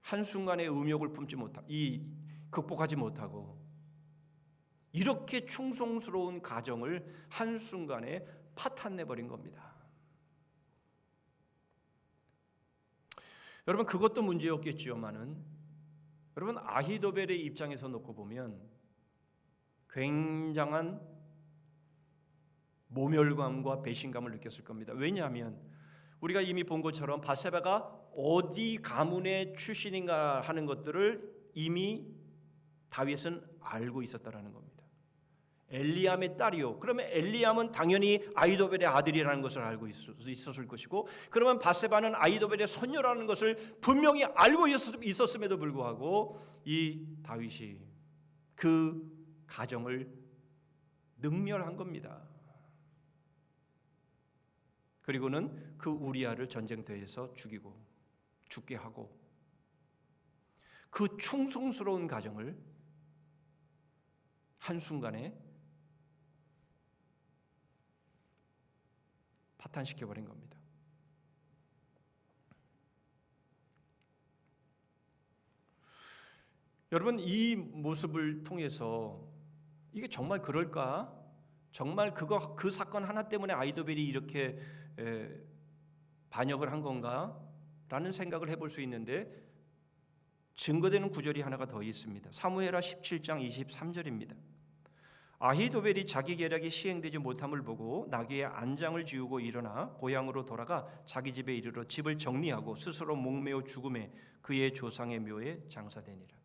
한순간에 음욕을 극복하지 못하고 이렇게 충성스러운 가정을 한순간에 파탄내버린 겁니다. 여러분, 그것도 문제였겠지요만은 여러분, 아히도벨의 입장에서 놓고 보면 굉장한 모멸감과 배신감을 느꼈을 겁니다. 왜냐하면 우리가 이미 본 것처럼 밧세바가 어디 가문의 출신인가 하는 것들을 이미 다윗은 알고 있었다라는 겁니다. 엘리암의 딸이요. 그러면 엘리암은 당연히 아히도벨의 아들이라는 것을 알고 있었을 것이고, 그러면 밧세바는 아히도벨의 손녀라는 것을 분명히 알고 있었음에도 불구하고 이 다윗이 그 가정을 능멸한 겁니다. 그리고는 그 우리아를 전쟁터에서 죽게 하고 그 충성스러운 가정을 한순간에 파탄시켜버린 겁니다. 여러분, 이 모습을 통해서 이게 정말 그럴까? 정말 그 사건 하나 때문에 아히도벨이 이렇게 반역을 한 건가? 라는 생각을 해볼 수 있는데 증거되는 구절이 하나가 더 있습니다. 사무엘하 17장 23절입니다. 아히도벨이 자기 계략이 시행되지 못함을 보고 나귀의 안장을 지우고 일어나 고향으로 돌아가 자기 집에 이르러 집을 정리하고 스스로 목매어 죽음에 그의 조상의 묘에 장사되니라.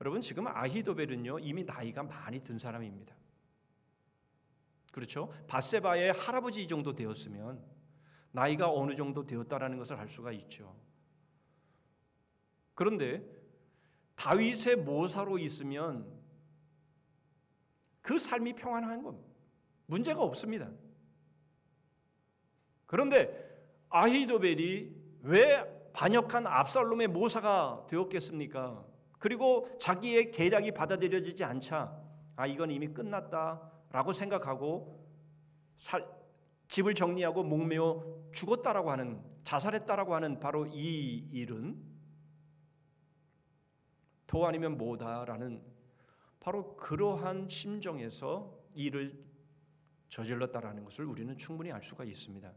여러분, 지금 아히도벨은요 이미 나이가 많이 든 사람입니다. 그렇죠? 밧세바의 할아버지 정도 되었으면 나이가 어느 정도 되었다라는 것을 알 수가 있죠. 그런데 다윗의 모사로 있으면 그 삶이 평안한 겁니다. 문제가 없습니다. 그런데 아히도벨이 왜 반역한 압살롬의 모사가 되었겠습니까? 그리고 자기의 계략이 받아들여지지 않자 이건 이미 끝났다라고 생각하고 집을 정리하고 목매어 죽었다라고 하는, 자살했다라고 하는 바로 이 일은 더 아니면 뭐다라는 바로 그러한 심정에서 일을 저질렀다라는 것을 우리는 충분히 알 수가 있습니다.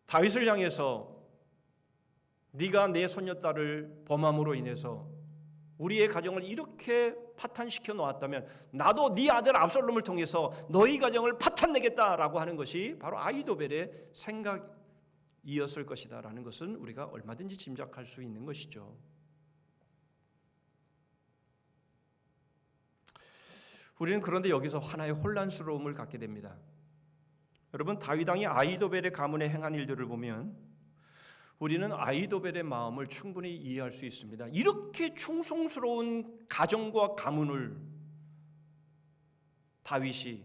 다윗을 향해서 네가 내 손녀딸을 범함으로 인해서 우리의 가정을 이렇게 파탄시켜 놓았다면 나도 네 아들 압살롬을 통해서 너희 가정을 파탄내겠다라고 하는 것이 바로 아히도벨의 생각이었을 것이다라는 것은 우리가 얼마든지 짐작할 수 있는 것이죠. 우리는 그런데 여기서 하나의 혼란스러움을 갖게 됩니다. 여러분, 다윗 왕이 아히도벨의 가문에 행한 일들을 보면 우리는 아히도벨의 마음을 충분히 이해할 수 있습니다. 이렇게 충성스러운 가정과 가문을 다윗이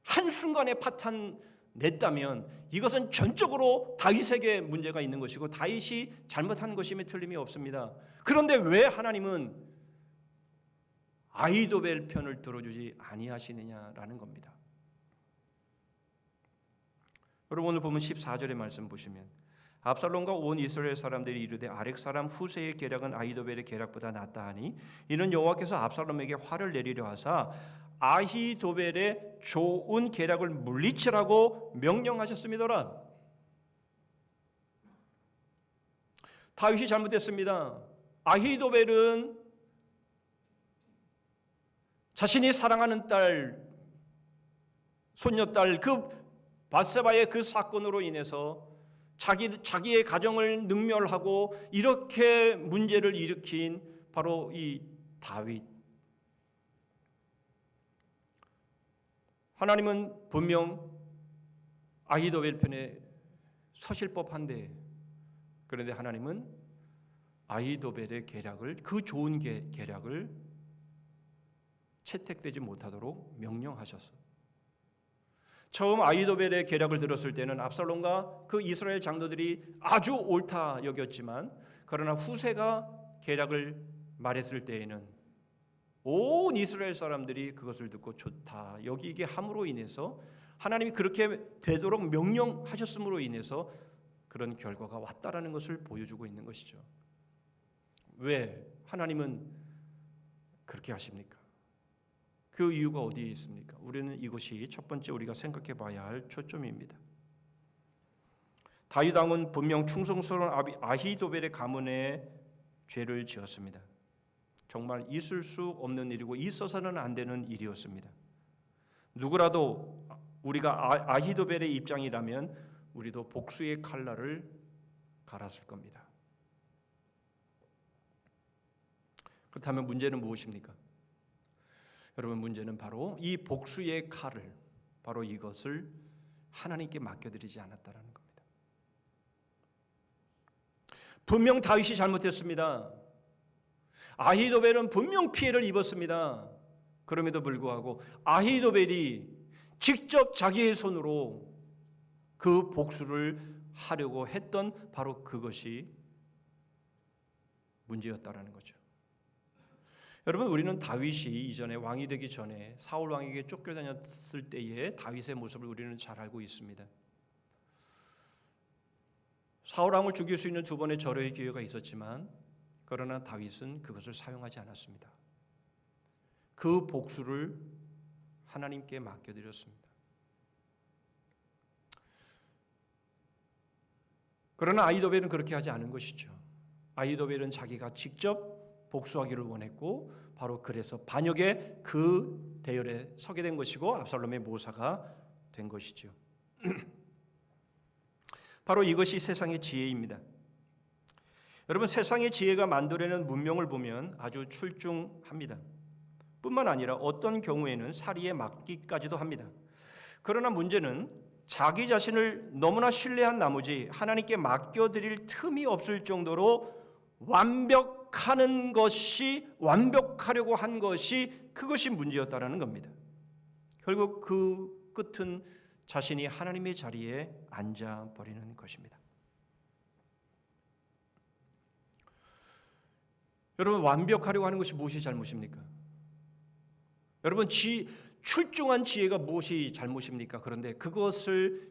한순간에 파탄냈다면 이것은 전적으로 다윗에게 문제가 있는 것이고 다윗이 잘못한 것임에 틀림이 없습니다. 그런데 왜 하나님은 아히도벨 편을 들어주지 아니하시느냐라는 겁니다. 여러분, 오늘 보면 14절의 말씀 보시면 압살롬과 온 이스라엘 사람들이 이르되 아렉 사람 후세의 계략은 아히도벨의 계략보다 낫다 하니 이는 여호와께서 압살롬에게 화를 내리려 하사 아히도벨의 좋은 계략을 물리치라고 명령하셨음이더라. 다윗이 잘못했습니다. 아히도벨은 자신이 사랑하는 딸, 손녀딸 그 밧세바의 그 사건으로 인해서 자기의 가정을 능멸하고 이렇게 문제를 일으킨 바로 이 다윗. 하나님은 분명 아히도벨 편에 서실 법한데 그런데 하나님은 아히도벨의 계략을 그 좋은 계략을 채택되지 못하도록 명령하셨어. 처음 아히도벨의 계략을 들었을 때는 압살롬과 그 이스라엘 장로들이 아주 옳다 여겼지만 그러나 후세가 계략을 말했을 때에는 온 이스라엘 사람들이 그것을 듣고 좋다 여기게 함으로 인해서 하나님이 그렇게 되도록 명령하셨음으로 인해서 그런 결과가 왔다라는 것을 보여주고 있는 것이죠. 왜 하나님은 그렇게 하십니까? 그 이유가 어디에 있습니까? 우리는 이것이 첫 번째 우리가 생각해 봐야 할 초점입니다. 다윗 왕은 분명 충성스러운 아히도벨의 가문에 죄를 지었습니다. 정말 있을 수 없는 일이고 있어서는 안 되는 일이었습니다. 누구라도 우리가 아히도벨의 입장이라면 우리도 복수의 칼날을 갈았을 겁니다. 그렇다면 문제는 무엇입니까? 여러분, 문제는 바로 이 복수의 칼을 바로 이것을 하나님께 맡겨드리지 않았다라는 겁니다. 분명 다윗이 잘못했습니다. 아히도벨은 분명 피해를 입었습니다. 그럼에도 불구하고 아히도벨이 직접 자기의 손으로 그 복수를 하려고 했던 바로 그것이 문제였다라는 거죠. 여러분, 우리는 다윗이 이전에 왕이 되기 전에 사울 왕에게 쫓겨다녔을 때의 다윗의 모습을 우리는 잘 알고 있습니다. 사울 왕을 죽일 수 있는 두 번의 절호의 기회가 있었지만 그러나 다윗은 그것을 사용하지 않았습니다. 그 복수를 하나님께 맡겨드렸습니다. 그러나 아히도벨은 그렇게 하지 않은 것이죠. 아히도벨은 자기가 직접 복수하기를 원했고 바로 그래서 반역의 그 대열에 서게 된 것이고 압살롬의 모사가 된 것이죠. 바로 이것이 세상의 지혜입니다. 여러분, 세상의 지혜가 만들어내는 문명을 보면 아주 출중합니다. 뿐만 아니라 어떤 경우에는 살이에 막기까지도 합니다. 그러나 문제는 자기 자신을 너무나 신뢰한 나머지 하나님께 맡겨드릴 틈이 없을 정도로 완벽하려고 한 것이 그것이 문제였다라는 겁니다. 결국 그 끝은 자신이 하나님의 자리에 앉아버리는 것입니다. 여러분, 완벽하려고 하는 것이 무엇이 잘못입니까? 여러분, 출중한 지혜가 무엇이 잘못입니까? 그런데 그것을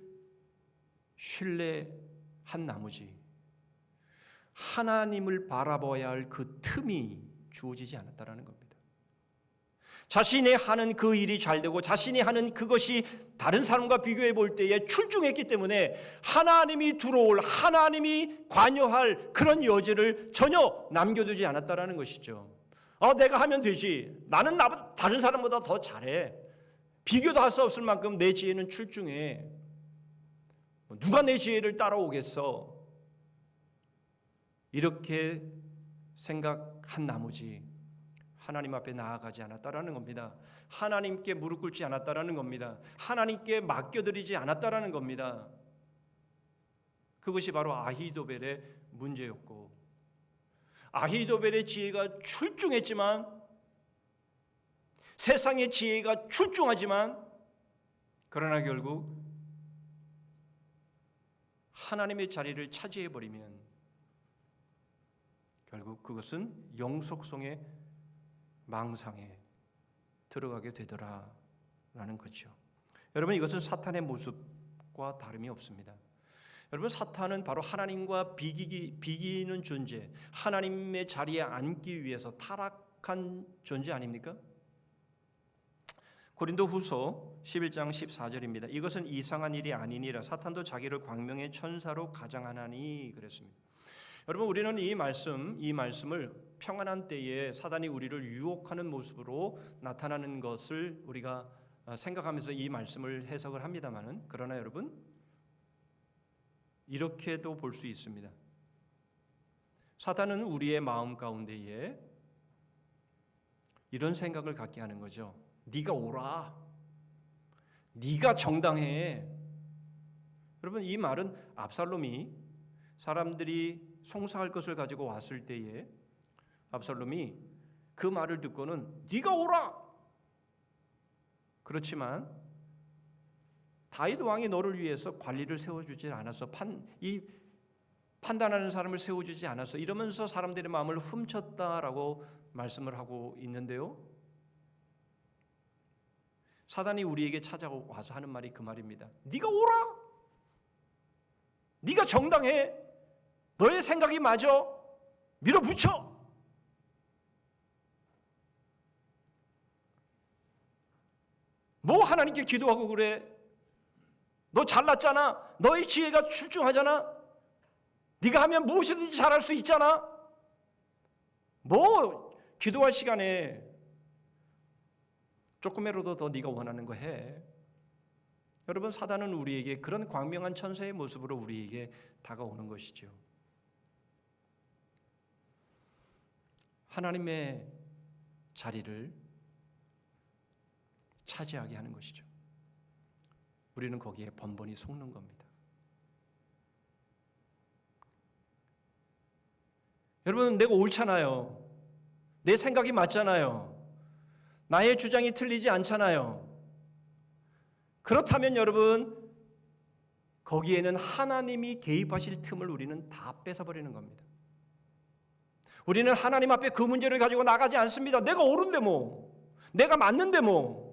신뢰한 나머지 하나님을 바라봐야 할 그 틈이 주어지지 않았다라는 겁니다. 자신이 하는 그 일이 잘되고 자신이 하는 그것이 다른 사람과 비교해 볼 때에 출중했기 때문에 하나님이 하나님이 관여할 그런 여지를 전혀 남겨두지 않았다라는 것이죠. 내가 하면 되지. 나는 나보다 다른 사람보다 더 잘해. 비교도 할 수 없을 만큼 내 지혜는 출중해. 누가 내 지혜를 따라오겠어? 이렇게 생각한 나머지 하나님 앞에 나아가지 않았다라는 겁니다. 하나님께 무릎 꿇지 않았다라는 겁니다. 하나님께 맡겨드리지 않았다라는 겁니다. 그것이 바로 아히도벨의 문제였고, 아히도벨의 지혜가 출중했지만, 세상의 지혜가 출중하지만, 그러나 결국 하나님의 자리를 차지해버리면 결국 그것은 영속성의 망상에 들어가게 되더라라는 거죠. 여러분, 이것은 사탄의 모습과 다름이 없습니다. 여러분, 사탄은 바로 하나님과 비기는 존재, 하나님의 자리에 앉기 위해서 타락한 존재 아닙니까? 고린도후서 11장 14절입니다. 이것은 이상한 일이 아니니라 사탄도 자기를 광명의 천사로 가장하나니 그랬습니다. 여러분, 우리는 이 말씀을 평안한 때에 사단이 우리를 유혹하는 모습으로 나타나는 것을 우리가 생각하면서 이 말씀을 해석을 합니다만은, 그러나 여러분, 이렇게도 볼 수 있습니다. 사단은 우리의 마음 가운데에 이런 생각을 갖게 하는 거죠. 네가 오라. 네가 정당해. 여러분, 이 말은 압살롬이 사람들이 송사할 것을 가지고 왔을 때에 압살롬이 그 말을 듣고는 네가 오라. 그렇지만 다윗 왕이 너를 위해서 관리를 세워주지 않았어. 판단하는 사람을 세워주지 않았어. 이러면서 사람들의 마음을 훔쳤다라고 말씀을 하고 있는데요. 사단이 우리에게 찾아와서 하는 말이 그 말입니다. 네가 오라. 네가 정당해. 너의 생각이 맞아. 밀어붙여. 뭐 하나님께 기도하고 그래? 너 잘났잖아. 너의 지혜가 출중하잖아. 네가 하면 무엇이든지 잘할 수 있잖아. 뭐 기도할 시간에 조금이라도 더 네가 원하는 거 해. 여러분, 사단은 우리에게 그런 광명한 천사의 모습으로 우리에게 다가오는 것이죠. 하나님의 자리를 차지하게 하는 것이죠. 우리는 거기에 번번이 속는 겁니다. 여러분, 내가 옳잖아요. 내 생각이 맞잖아요. 나의 주장이 틀리지 않잖아요. 그렇다면 여러분, 거기에는 하나님이 개입하실 틈을 우리는 다 뺏어버리는 겁니다. 우리는 하나님 앞에 그 문제를 가지고 나가지 않습니다. 내가 옳은데 뭐, 내가 맞는데 뭐,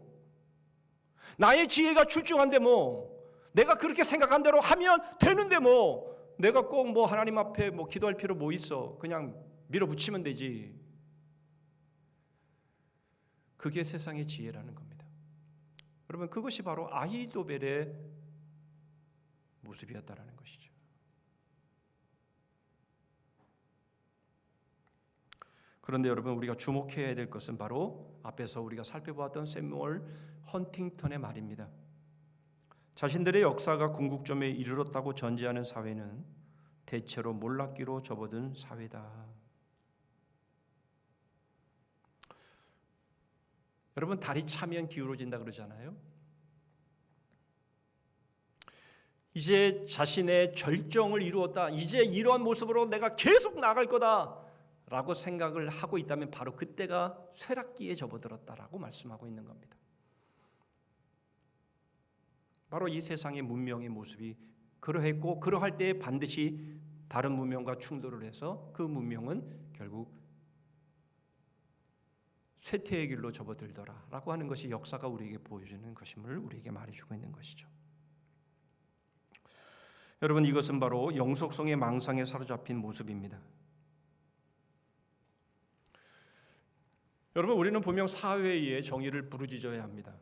나의 지혜가 출중한데 뭐, 내가 그렇게 생각한 대로 하면 되는데 뭐, 내가 꼭 뭐 하나님 앞에 뭐 기도할 필요 뭐 있어. 그냥 밀어붙이면 되지. 그게 세상의 지혜라는 겁니다. 여러분, 그것이 바로 아히도벨의 모습이었다라는 것이죠. 그런데 여러분, 우리가 주목해야 될 것은 바로 앞에서 우리가 살펴보았던 세무얼 헌팅턴의 말입니다. 자신들의 역사가 궁극점에 이르렀다고 전제하는 사회는 대체로 몰락기로 접어든 사회다. 여러분, 달이 차면 기울어진다 그러잖아요. 이제 자신의 절정을 이루었다. 이제 이러한 모습으로 내가 계속 나갈 거다 라고 생각을 하고 있다면 바로 그때가 쇠락기에 접어들었다라고 말씀하고 있는 겁니다. 바로 이 세상의 문명의 모습이 그러했고, 그러할 때 반드시 다른 문명과 충돌을 해서 그 문명은 결국 쇠퇴의 길로 접어들더라라고 하는 것이 역사가 우리에게 보여주는 것임을 우리에게 말해주고 있는 것이죠. 여러분, 이것은 바로 영속성의 망상에 사로잡힌 모습입니다. 여러분, 우리는 분명 사회의 정의를 부르짖어야 합니다.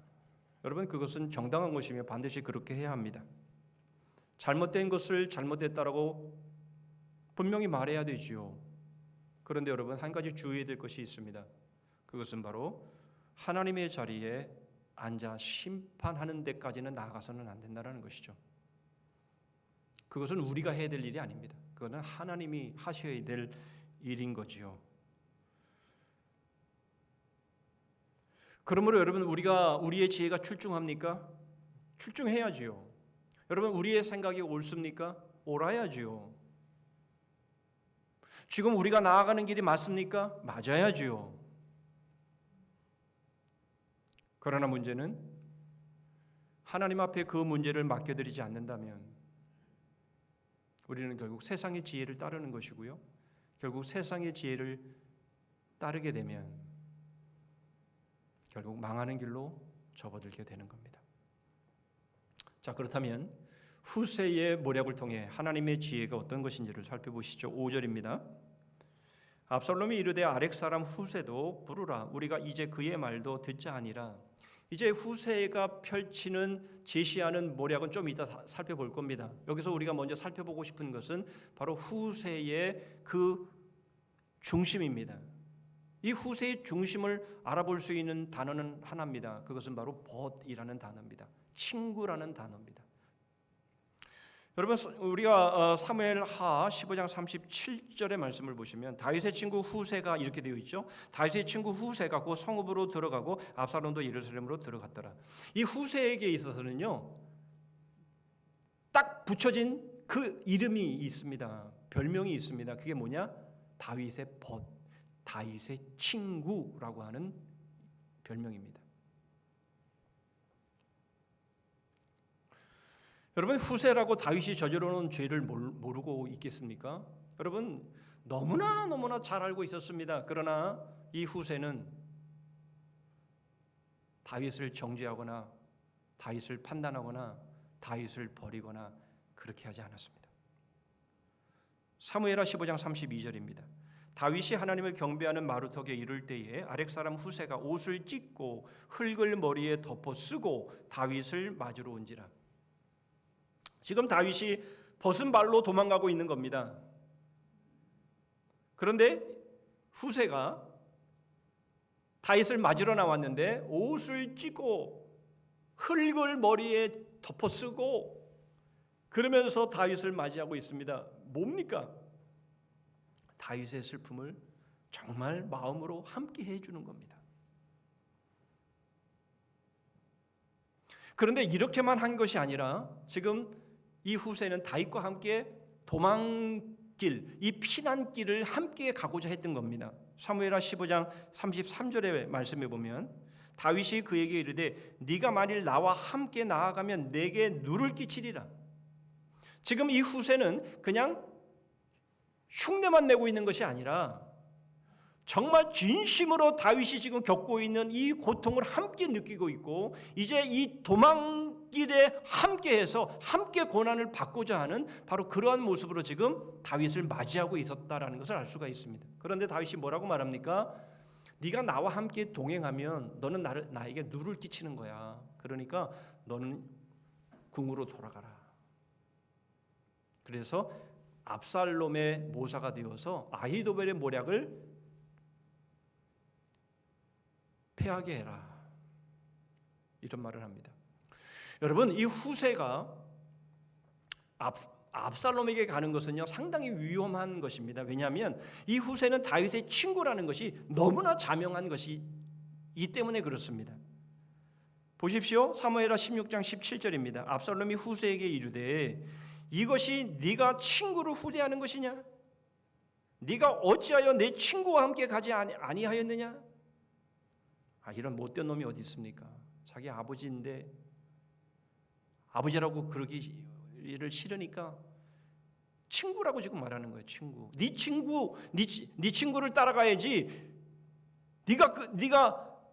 여러분, 그것은 정당한 것이며 반드시 그렇게 해야 합니다. 잘못된 것을 잘못됐다라고 분명히 말해야 되지요. 그런데 여러분, 한 가지 주의해야 될 것이 있습니다. 그것은 바로 하나님의 자리에 앉아 심판하는 데까지는 나아가서는 안 된다는 것이죠. 그것은 우리가 해야 될 일이 아닙니다. 그거는 하나님이 하셔야 될 일인 거지요. 그러므로 여러분, 우리가 우리의 지혜가 출중합니까? 출중해야지요. 여러분, 우리의 생각이 옳습니까? 옳아야지요. 지금 우리가 나아가는 길이 맞습니까? 맞아야지요. 그러나 문제는 하나님 앞에 그 문제를 맡겨드리지 않는다면 우리는 결국 세상의 지혜를 따르는 것이고요. 결국 세상의 지혜를 따르게 되면 결국 망하는 길로 접어들게 되는 겁니다. 자, 그렇다면 후세의 모략을 통해 하나님의 지혜가 어떤 것인지를 살펴보시죠. 5절입니다. 압살롬이 이르되 아렉 사람 후세도 부르라. 우리가 이제 그의 말도 듣자 하니라. 이제 후세가 펼치는 제시하는 모략은 좀 이따 살펴볼 겁니다. 여기서 우리가 먼저 살펴보고 싶은 것은 바로 후세의 그 중심입니다. 이 후세의 중심을 알아볼 수 있는 단어는 하나입니다. 그것은 바로 벗이라는 단어입니다. 친구라는 단어입니다. 여러분, 우리가 사무엘하 15장 37절의 말씀을 보시면 다윗의 친구 후세가 이렇게 되어 있죠. 다윗의 친구 후세가 그 성읍으로 들어가고 압살롬도 예루살렘으로 들어갔더라. 이 후세에게 있어서는요, 딱 붙여진 그 이름이 있습니다. 별명이 있습니다. 그게 뭐냐? 다윗의 벗, 다윗의 친구라고 하는 별명입니다. 여러분, 후세라고 다윗이 저지르는 죄를 모르고 있겠습니까? 여러분, 너무나 잘 알고 있었습니다. 그러나 이 후세는 다윗을 정죄하거나 다윗을 판단하거나 다윗을 버리거나 그렇게 하지 않았습니다. 사무엘하 15장 32절입니다. 다윗이 하나님을 경배하는 마루턱에 이를 때에 아렉 사람 후세가 옷을 찢고 흙을 머리에 덮어 쓰고 다윗을 맞으러 온지라. 지금 다윗이 벗은 발로 도망가고 있는 겁니다. 그런데 후세가 다윗을 맞으러 나왔는데 옷을 찢고 흙을 머리에 덮어 쓰고 그러면서 다윗을 맞이하고 있습니다. 뭡니까? 다윗의 슬픔을 정말 마음으로 함께 해주는 겁니다. 그런데 이렇게만 한 것이 아니라 지금 이 후세는 다윗과 함께 도망길, 이 피난길을 함께 가고자 했던 겁니다. 사무엘하 15장 33절의 말씀에 보면 다윗이 그에게 이르되 네가 만일 나와 함께 나아가면 내게 누를 끼치리라. 지금 이 후세는 그냥 흉내만 내고 있는 것이 아니라 정말 진심으로 다윗이 지금 겪고 있는 이 고통을 함께 느끼고 있고 이제 이 도망길에 함께해서 함께 고난을 받고자 하는 바로 그러한 모습으로 지금 다윗을 맞이하고 있었다라는 것을 알 수가 있습니다. 그런데 다윗이 뭐라고 말합니까? 네가 나와 함께 동행하면 너는 나에게 누를 끼치는 거야. 그러니까 너는 궁으로 돌아가라. 그래서 압살롬의 모사가 되어서 아히도벨의 모략을 패하게 해라. 이런 말을 합니다. 여러분, 이 후세가 압살롬에게 가는 것은요 상당히 위험한 것입니다. 왜냐하면 이 후세는 다윗의 친구라는 것이 너무나 자명한 것이기 때문에 그렇습니다. 보십시오. 사무엘하 16장 17절입니다. 압살롬이 후세에게 이르되 이것이 네가 친구를 후대하는 것이냐? 네가 어찌하여 내 친구와 함께 가지 아니하였느냐? 이런 못된 놈이 어디 있습니까? 자기 아버지인데 아버지라고 그러기를 싫으니까 친구라고 지금 말하는 거예요. 친구. 네 친구를 따라가야지. 네가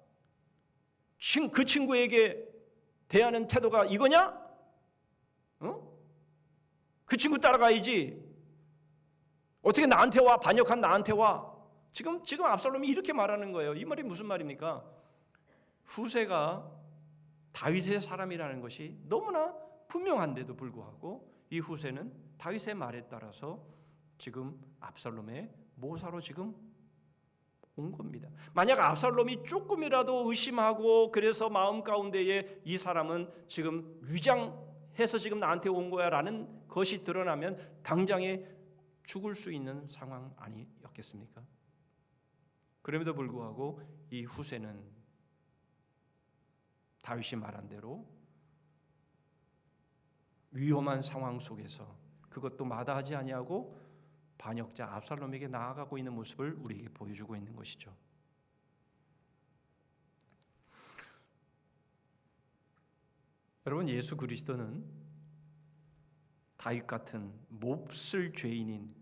그 친구에게 대하는 태도가 이거냐? 그 친구 따라가야지. 어떻게 나한테 와? 반역한 나한테 와? 지금 압살롬이 이렇게 말하는 거예요. 이 말이 무슨 말입니까? 후세가 다윗의 사람이라는 것이 너무나 분명한데도 불구하고 이 후세는 다윗의 말에 따라서 지금 압살롬의 모사로 지금 온 겁니다. 만약 압살롬이 조금이라도 의심하고 그래서 마음 가운데에 이 사람은 지금 위장해서 지금 나한테 온 거야라는 것이 드러나면 당장에 죽을 수 있는 상황 아니었겠습니까? 그럼에도 불구하고 이 후세는 다윗이 말한 대로 위험한 상황 속에서 그것도 마다하지 아니하고 반역자 압살롬에게 나아가고 있는 모습을 우리에게 보여주고 있는 것이죠. 여러분, 예수 그리스도는 다윗 같은 몹쓸 죄인인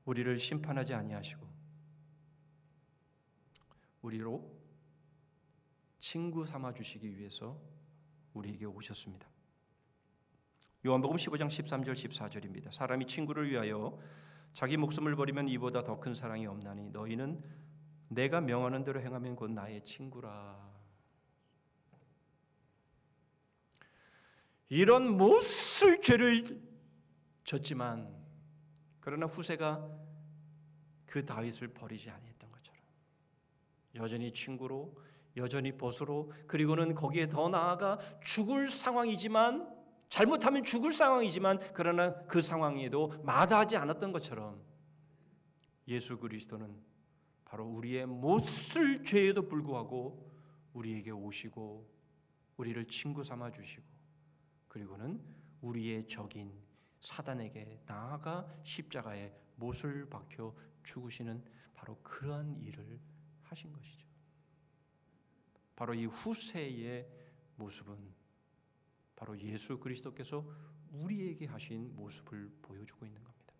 우리를 심판하지 아니하시고 우리로 친구 삼아 주시기 위해서 우리에게 오셨습니다. 요한복음 15장 13절 14절입니다. 사람이 친구를 위하여 자기 목숨을 버리면 이보다 더 큰 사랑이 없나니 너희는 내가 명하는 대로 행하면 곧 나의 친구라. 이런 몹쓸 죄를 졌지만 그러나 후세가 그 다윗을 버리지 아니했던 것처럼 여전히 친구로, 여전히 보수로, 그리고는 거기에 더 나아가 죽을 상황이지만, 잘못하면 죽을 상황이지만 그러나 그 상황에도 마다하지 않았던 것처럼 예수 그리스도는 바로 우리의 몹쓸 죄에도 불구하고 우리에게 오시고 우리를 친구 삼아 주시고 그리고는 우리의 적인 사단에게 나아가 십자가에 못을 박혀 죽으시는 바로 그러한 일을 하신 것이죠. 바로 이 후세의 모습은 바로 예수 그리스도께서 우리에게 하신 모습을 보여주고 있는 겁니다.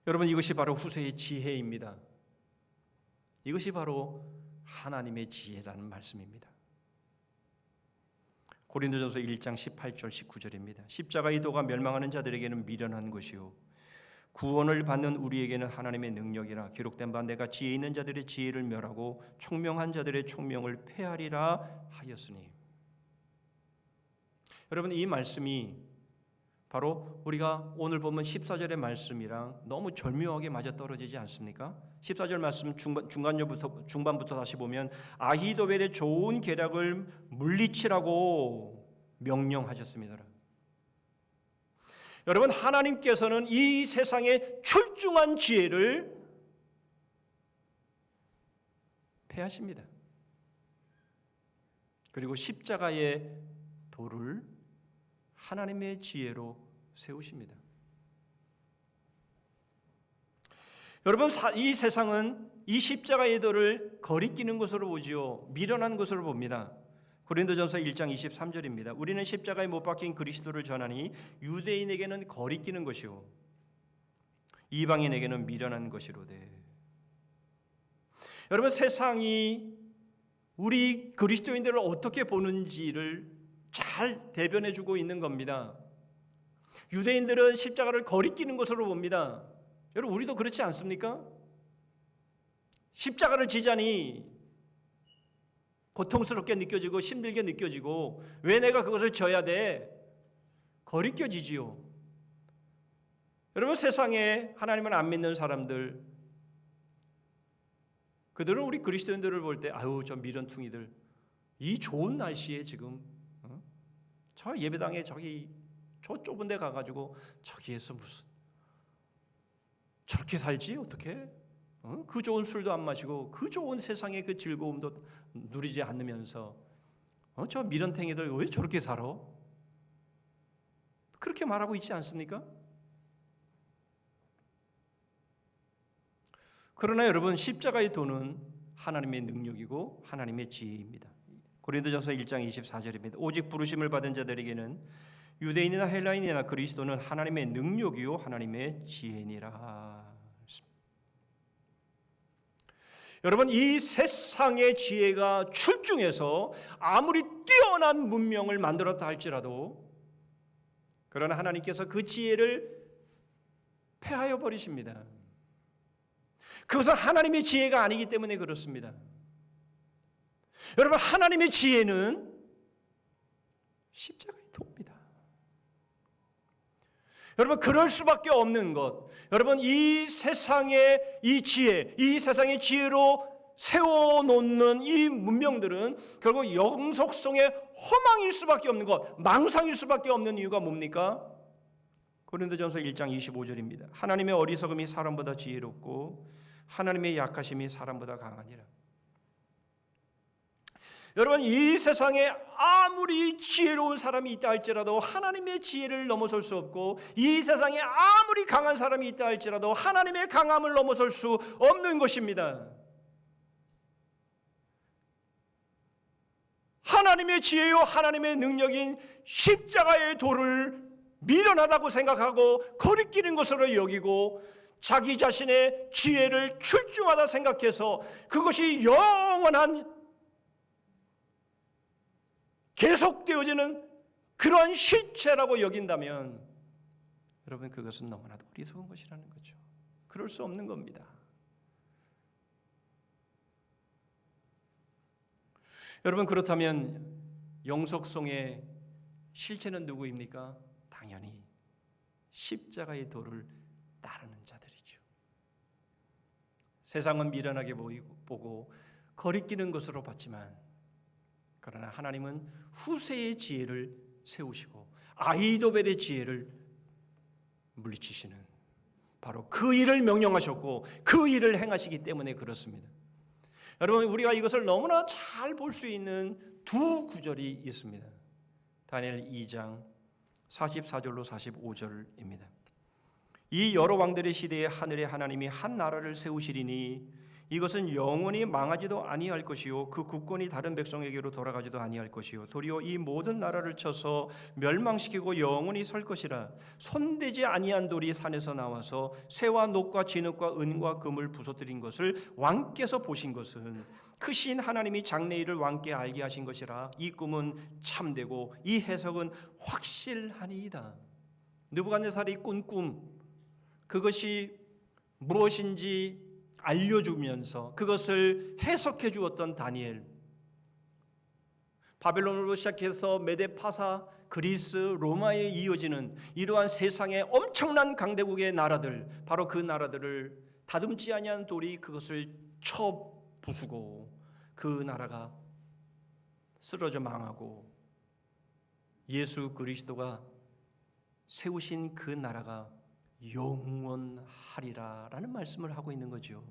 여러분, 이것이 바로 후세의 지혜입니다. 이것이 바로 하나님의 지혜라는 말씀입니다. 고린도전서 1장 18절 19절입니다. 십자가의 도가 멸망하는 자들에게는 미련한 것이요 구원을 받는 우리에게는 하나님의 능력이라. 기록된 바 내가 지혜 있는 자들의 지혜를 멸하고 총명한 자들의 총명을 폐하리라 하였으니. 여러분, 이 말씀이 바로 우리가 오늘 보면 14절의 말씀이랑 너무 절묘하게 맞아떨어지지 않습니까? 14절 말씀 중반부터 다시 보면 아히도벨의 좋은 계략을 물리치라고 명령하셨습니다. 여러분, 하나님께서는 이 세상의 출중한 지혜를 패하십니다. 그리고 십자가의 도를 하나님의 지혜로 세우십니다. 여러분, 이 세상은 이 십자가의 도를 거리끼는 것으로 보지요, 미련한 것으로 봅니다. 고린도전서 1장 23절입니다. 우리는 십자가에 못 박힌 그리스도를 전하니 유대인에게는 거리끼는 것이요 이방인에게는 미련한 것이로되. 여러분, 세상이 우리 그리스도인들을 어떻게 보는지를 잘 대변해주고 있는 겁니다. 유대인들은 십자가를 거리끼는 것으로 봅니다. 여러분, 우리도 그렇지 않습니까? 십자가를 지자니 고통스럽게 느껴지고 힘들게 느껴지고 왜 내가 그것을 져야 돼? 거리껴지지요. 여러분, 세상에 하나님을 안 믿는 사람들, 그들은 우리 그리스도인들을 볼 때 아유 저 미련퉁이들, 이 좋은 날씨에 지금 저 예배당에 저기 저 좁은 데 가가지고 저기에서 무슨 저렇게 살지 어떻게? 그 좋은 술도 안 마시고 그 좋은 세상의 그 즐거움도 누리지 않으면서 저 미련탱이들 왜 저렇게 살아? 그렇게 말하고 있지 않습니까? 그러나 여러분, 십자가의 도는 하나님의 능력이고 하나님의 지혜입니다. 고린도전서 1장 24절입니다. 오직 부르심을 받은 자들에게는 유대인이나 헬라인이나 그리스도는 하나님의 능력이요 하나님의 지혜니라. 여러분, 이 세상의 지혜가 출중해서 아무리 뛰어난 문명을 만들었다 할지라도 그러나 하나님께서 그 지혜를 폐하여 버리십니다. 그것은 하나님의 지혜가 아니기 때문에 그렇습니다. 여러분, 하나님의 지혜는 십자가의 도입니다. 여러분, 그럴 수밖에 없는 것. 여러분, 이 세상의 이 지혜, 이 세상의 지혜로 세워놓는 이 문명들은 결국 영속성의 허망일 수밖에 없는 것, 망상일 수밖에 없는 이유가 뭡니까? 고린도전서 1장 25절입니다. 하나님의 어리석음이 사람보다 지혜롭고 하나님의 약하심이 사람보다 강하니라. 여러분, 이 세상에 아무리 지혜로운 사람이 있다 할지라도 하나님의 지혜를 넘어설 수 없고, 이 세상에 아무리 강한 사람이 있다 할지라도 하나님의 강함을 넘어설 수 없는 것입니다. 하나님의 지혜요 하나님의 능력인 십자가의 도를 미련하다고 생각하고 거리끼는 것으로 여기고, 자기 자신의 지혜를 출중하다 생각해서 그것이 영원한 계속되어지는 그러한 실체라고 여긴다면 여러분, 그것은 너무나도 어리석은 것이라는 거죠. 그럴 수 없는 겁니다. 여러분, 그렇다면 영속성의 실체는 누구입니까? 당연히 십자가의 도를 따르는 자들이죠. 세상은 미련하게 보고 거리끼는 것으로 봤지만, 그러나 하나님은 후세의 지혜를 세우시고 아히도벨의 지혜를 물리치시는, 바로 그 일을 명령하셨고 그 일을 행하시기 때문에 그렇습니다. 여러분, 우리가 이것을 너무나 잘 볼 수 있는 두 구절이 있습니다. 다니엘 2장 44절로 45절입니다. 이 여러 왕들의 시대에 하늘의 하나님이 한 나라를 세우시리니 이것은 영원히 망하지도 아니할 것이요 그 국권이 다른 백성에게로 돌아가지도 아니할 것이요 도리어 이 모든 나라를 쳐서 멸망시키고 영원히 설 것이라. 손대지 아니한 돌이 산에서 나와서 쇠와 녹과 진흙과 은과 금을 부서뜨린 것을 왕께서 보신 것은 크신 하나님이 장래일을 왕께 알게 하신 것이라. 이 꿈은 참되고 이 해석은 확실하니이다. 느부갓네살이 꾼 꿈, 그것이 무엇인지 알려주면서 그것을 해석해 주었던 다니엘, 바벨론으로 시작해서 메데, 파사, 그리스, 로마에 이어지는 이러한 세상의 엄청난 강대국의 나라들, 바로 그 나라들을 다듬지 아니한 돌이 그것을 쳐 부수고 그 나라가 쓰러져 망하고 예수 그리스도가 세우신 그 나라가 영원하리라라는 말씀을 하고 있는 거죠.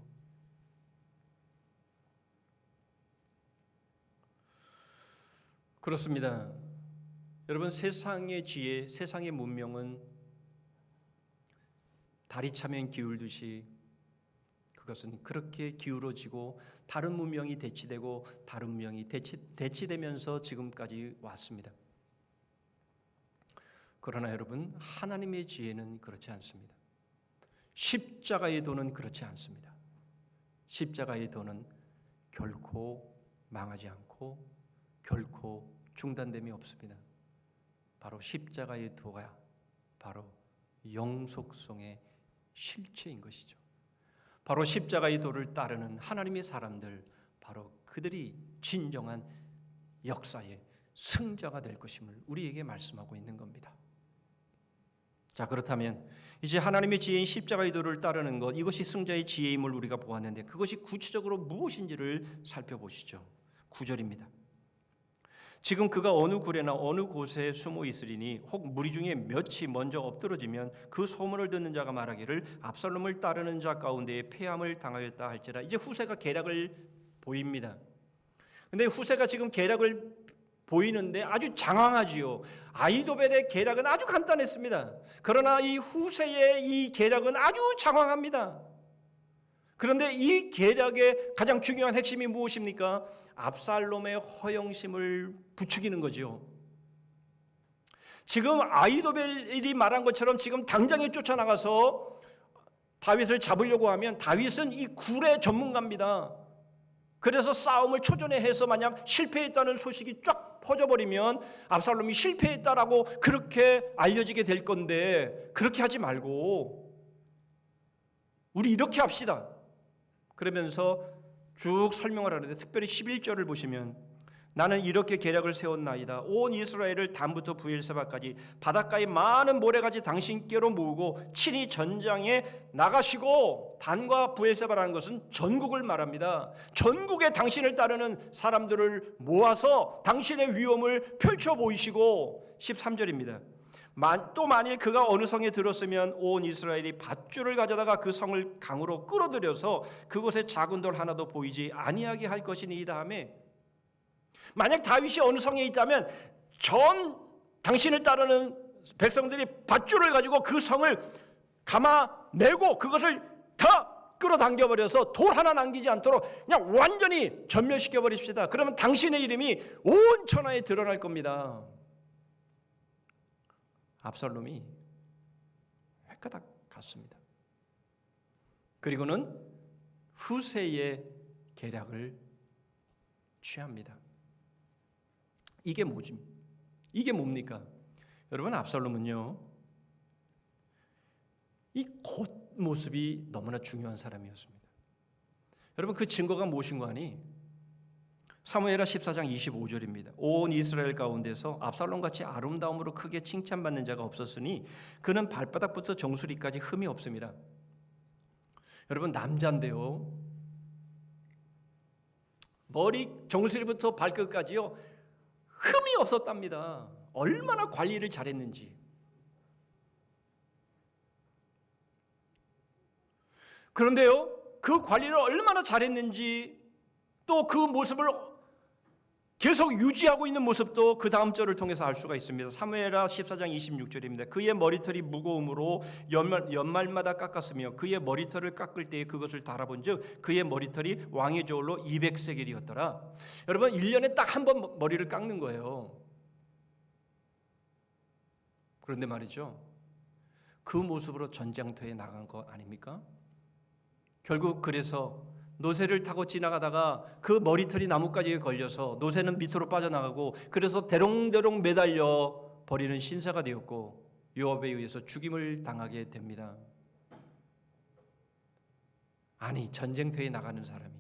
그렇습니다. 여러분, 세상의 지혜, 세상의 문명은 달이 차면 기울듯이 그것은 그렇게 기울어지고 다른 문명이 대치되고 다른 문명이 대치되면서 지금까지 왔습니다. 그러나 여러분, 하나님의 지혜는 그렇지 않습니다. 십자가의 도는 그렇지 않습니다. 십자가의 도는 결코 망하지 않고 결코 중단됨이 없습니다. 바로 십자가의 도가 바로 영속성의 실체인 것이죠. 바로 십자가의 도를 따르는 하나님의 사람들, 바로 그들이 진정한 역사의 승자가 될 것임을 우리에게 말씀하고 있는 겁니다. 자, 그렇다면 이제 하나님의 지혜인 십자가의 도를 따르는 것, 이것이 승자의 지혜임을 우리가 보았는데 그것이 구체적으로 무엇인지를 살펴보시죠. 9절입니다. 지금 그가 어느 굴에나 어느 곳에 숨어 있으리니 혹 무리 중에 몇이 먼저 엎드러지면 그 소문을 듣는 자가 말하기를 압살롬을 따르는 자 가운데에 패함을 당하였다 할지라. 이제 후세가 계략을 보입니다. 근데 후세가 지금 계략을 보이는데 아주 장황하지요. 아히도벨의 계략은 아주 간단했습니다. 그러나 이 후세의 이 계략은 아주 장황합니다. 그런데 이 계략의 가장 중요한 핵심이 무엇입니까? 압살롬의 허영심을 부추기는 거죠. 지금 아히도벨이 말한 것처럼 지금 당장에 쫓아나가서 다윗을 잡으려고 하면 다윗은 이 굴의 전문가입니다. 그래서 싸움을 초전에 해서 만약 실패했다는 소식이 쫙 퍼져버리면 압살롬이 실패했다라고 그렇게 알려지게 될 건데, 그렇게 하지 말고 우리 이렇게 합시다. 그러면서 쭉 설명을 하는데, 특별히 11절을 보시면 나는 이렇게 계략을 세웠나이다. 온 이스라엘을 단부터 브엘세바까지 바닷가의 많은 모래같이 당신께로 모으고 친히 전장에 나가시고, 단과 브엘세바라는 것은 전국을 말합니다. 전국에 당신을 따르는 사람들을 모아서 당신의 위엄을 펼쳐 보이시고, 13절입니다. 또 만일 그가 어느 성에 들었으면 온 이스라엘이 밧줄을 가져다가 그 성을 강으로 끌어들여서 그곳에 작은 돌 하나도 보이지 아니하게 할 것이니이다 하며, 만약 다윗이 어느 성에 있다면 당신을 따르는 백성들이 밧줄을 가지고 그 성을 감아내고 그것을 다 끌어당겨버려서 돌 하나 남기지 않도록 그냥 완전히 전멸시켜 버립시다. 그러면 당신의 이름이 온 천하에 드러날 겁니다. 압살롬이 획가닥 갔습니다. 그리고는 후세의 계략을 취합니다. 이게 뭐지? 이게 뭡니까? 여러분, 압살롬은요, 이 겉모습이 너무나 중요한 사람이었습니다. 여러분, 그 증거가 무엇인가 하니 사무엘하 14장 25절입니다. 온 이스라엘 가운데서 압살롬같이 아름다움으로 크게 칭찬받는 자가 없었으니 그는 발바닥부터 정수리까지 흠이 없습니다. 여러분, 남자인데요, 머리 정수리부터 발끝까지요 흠이 없었답니다. 얼마나 관리를 잘했는지. 그런데요, 그 관리를 얼마나 잘했는지, 또 그 모습을 계속 유지하고 있는 모습도 그 다음 절을 통해서 알 수가 있습니다. 사무엘하 14장 26절입니다. 그의 머리털이 무거움으로 연말마다 깎았으며 그의 머리털을 깎을 때에 그것을 달아본즉 그의 머리털이 왕의 저울로 200세겔이었더라. 여러분, 1년에 딱 한 번 머리를 깎는 거예요. 그런데 말이죠, 그 모습으로 전장터에 나간 거 아닙니까? 결국 그래서 노새를 타고 지나가다가 그 머리털이 나뭇가지에 걸려서 노새는 밑으로 빠져나가고, 그래서 대롱대롱 매달려 버리는 신사가 되었고 요압에 의해서 죽임을 당하게 됩니다. 아니, 전쟁터에 나가는 사람이,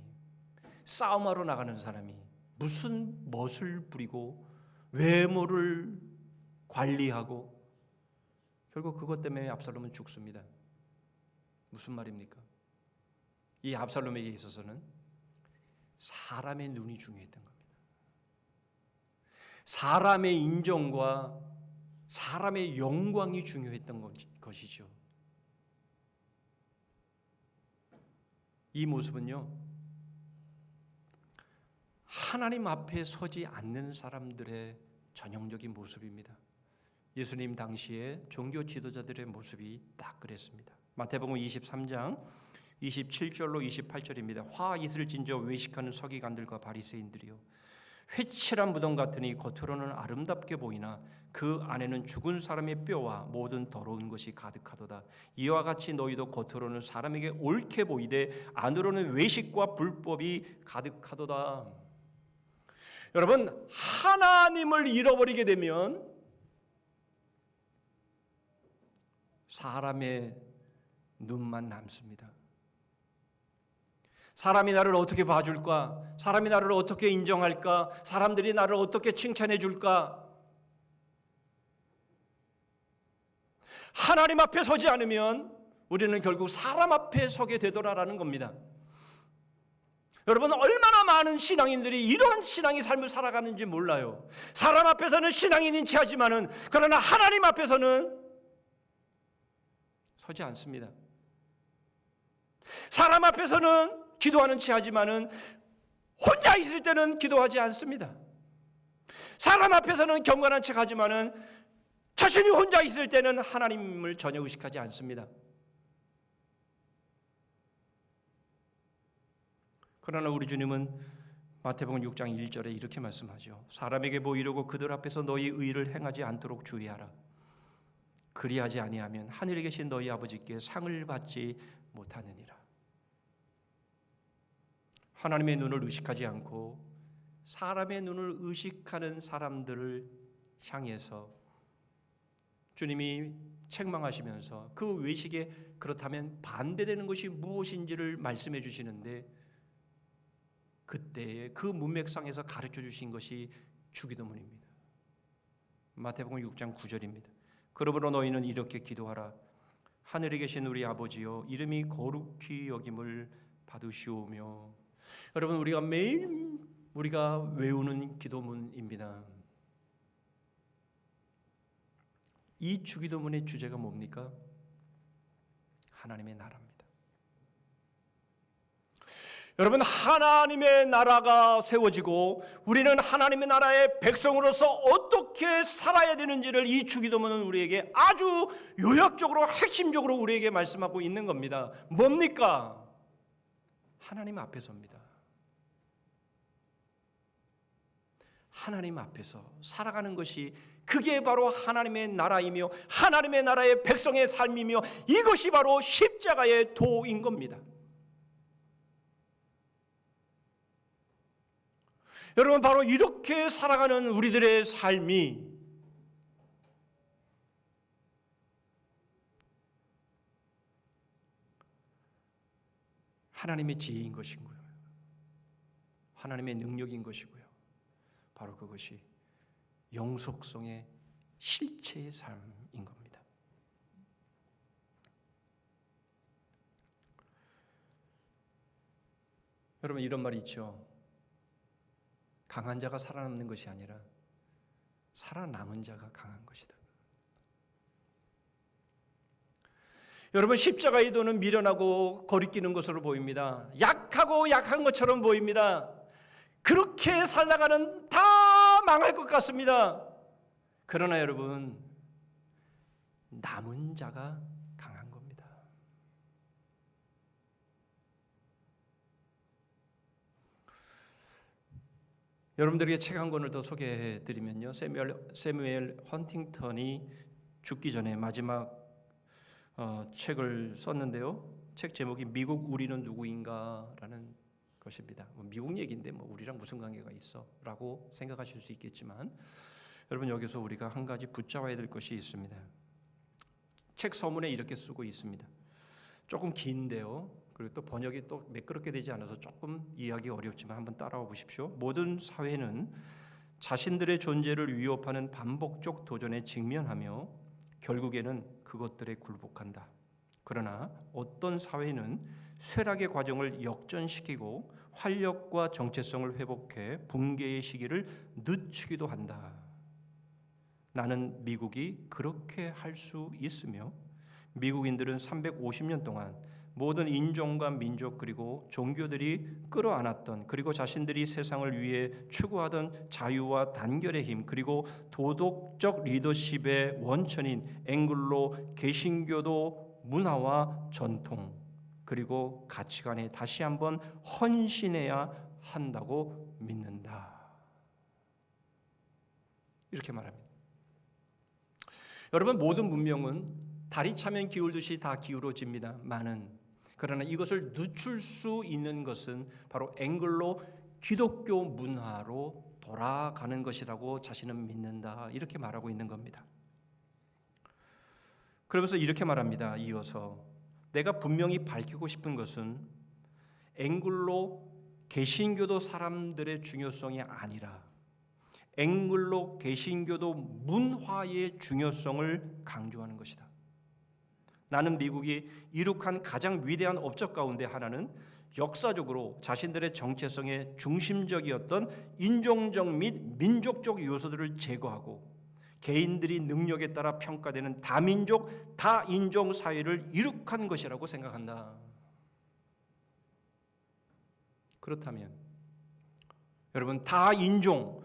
싸움하러 나가는 사람이 무슨 멋을 부리고 외모를 관리하고 결국 그것 때문에 압살롬은 죽습니다. 무슨 말입니까? 이 압살롬에게 있어서는 사람의 눈이 중요했던 겁니다. 사람의 인정과 사람의 영광이 중요했던 것이죠. 이 모습은요, 하나님 앞에 서지 않는 사람들의 전형적인 모습입니다. 예수님 당시에 종교 지도자들의 모습이 딱 그랬습니다. 마태복음 23장 27절로 28절입니다. 화 이슬 진저 외식하는 서기관들과 바리새인들이요, 회칠한 무덤 같으니 겉으로는 아름답게 보이나 그 안에는 죽은 사람의 뼈와 모든 더러운 것이 가득하도다. 이와 같이 너희도 겉으로는 사람에게 옳게 보이되 안으로는 외식과 불법이 가득하도다. 여러분, 하나님을 잃어버리게 되면 사람의 눈만 남습니다. 사람이 나를 어떻게 봐줄까? 사람이 나를 어떻게 인정할까? 사람들이 나를 어떻게 칭찬해 줄까? 하나님 앞에 서지 않으면 우리는 결국 사람 앞에 서게 되더라라는 겁니다. 여러분, 얼마나 많은 신앙인들이 이러한 신앙의 삶을 살아가는지 몰라요. 사람 앞에서는 신앙인인 체 하지만은, 그러나 하나님 앞에서는 서지 않습니다. 사람 앞에서는 기도하는 체 하지만은 혼자 있을 때는 기도하지 않습니다. 사람 앞에서는 경건한 척 하지만은 자신이 혼자 있을 때는 하나님을 전혀 의식하지 않습니다. 그러나 우리 주님은 마태복음 6장 1절에 이렇게 말씀하죠. 사람에게 보이려고 그들 앞에서 너희 의를 행하지 않도록 주의하라. 그리하지 아니하면 하늘에 계신 너희 아버지께 상을 받지 못하느니라. 하나님의 눈을 의식하지 않고 사람의 눈을 의식하는 사람들을 향해서 주님이 책망하시면서 그 외식에 그렇다면 반대되는 것이 무엇인지를 말씀해 주시는데, 그때의 그 문맥상에서 가르쳐 주신 것이 주기도문입니다. 마태복음 6장 9절입니다. 그러므로 너희는 이렇게 기도하라. 하늘에 계신 우리 아버지여, 이름이 거룩히 여김을 받으시오며. 여러분, 우리가 매일 외우는 기도문입니다. 이 주기도문의 주제가 뭡니까? 하나님의 나라입니다. 여러분, 하나님의 나라가 세워지고 우리는 하나님의 나라의 백성으로서 어떻게 살아야 되는지를 이 주기도문은 우리에게 아주 요약적으로 핵심적으로 우리에게 말씀하고 있는 겁니다. 뭡니까? 하나님 앞에서입니다. 하나님 앞에서 살아가는 것이, 그게 바로 하나님의 나라이며 하나님의 나라의 백성의 삶이며 이것이 바로 십자가의 도인 겁니다. 여러분, 바로 이렇게 살아가는 우리들의 삶이 하나님의 지혜인 것이고요, 하나님의 능력인 것이고요, 바로 그것이 영속성의 실체의 삶인 겁니다. 여러분, 이런 말이 있죠. 강한 자가 살아남는 것이 아니라 살아남은 자가 강한 것이다. 여러분, 십자가의 도는 미련하고 거리끼는 것으로 보입니다. 약하고 약한 것처럼 보입니다. 그렇게 살다가는 다 망할 것 같습니다. 그러나 여러분, 남은 자가 강한 겁니다. 여러분들에게 책 한 권을 더 소개해 드리면요, 세뮤엘 헌팅턴이 죽기 전에 마지막 책을 썼는데요, 책 제목이 미국 우리는 누구인가라는 것입니다. 미국 얘기인데 뭐 우리랑 무슨 관계가 있어라고 생각하실 수 있겠지만, 여러분, 여기서 우리가 한 가지 붙잡아야 될 것이 있습니다. 책 서문에 이렇게 쓰고 있습니다. 조금 긴데요, 그리고 또 번역이 또 매끄럽게 되지 않아서 조금 이해하기 어렵지만 한번 따라와 보십시오. 모든 사회는 자신들의 존재를 위협하는 반복적 도전에 직면하며 결국에는 그것들에 굴복한다. 그러나 어떤 사회는 쇠락의 과정을 역전시키고 활력과 정체성을 회복해 붕괴의 시기를 늦추기도 한다. 나는 미국이 그렇게 할 수 있으며, 미국인들은 350년 동안 모든 인종과 민족 그리고 종교들이 끌어안았던, 그리고 자신들이 세상을 위해 추구하던 자유와 단결의 힘, 그리고 도덕적 리더십의 원천인 앵글로 개신교도 문화와 전통 그리고 가치관에 다시 한번 헌신해야 한다고 믿는다. 이렇게 말합니다. 여러분, 모든 문명은 달이 차면 기울듯이 다 기울어집니다만은, 그러나 이것을 늦출 수 있는 것은 바로 앵글로 기독교 문화로 돌아가는 것이라고 자신은 믿는다. 이렇게 말하고 있는 겁니다. 그러면서 이렇게 말합니다. 이어서, 내가 분명히 밝히고 싶은 것은 앵글로 개신교도 사람들의 중요성이 아니라 앵글로 개신교도 문화의 중요성을 강조하는 것이다. 나는 미국이 이룩한 가장 위대한 업적 가운데 하나는 역사적으로 자신들의 정체성의 중심적이었던 인종적 및 민족적 요소들을 제거하고 개인들이 능력에 따라 평가되는 다민족, 다인종 사회를 이룩한 것이라고 생각한다. 그렇다면 여러분, 다인종,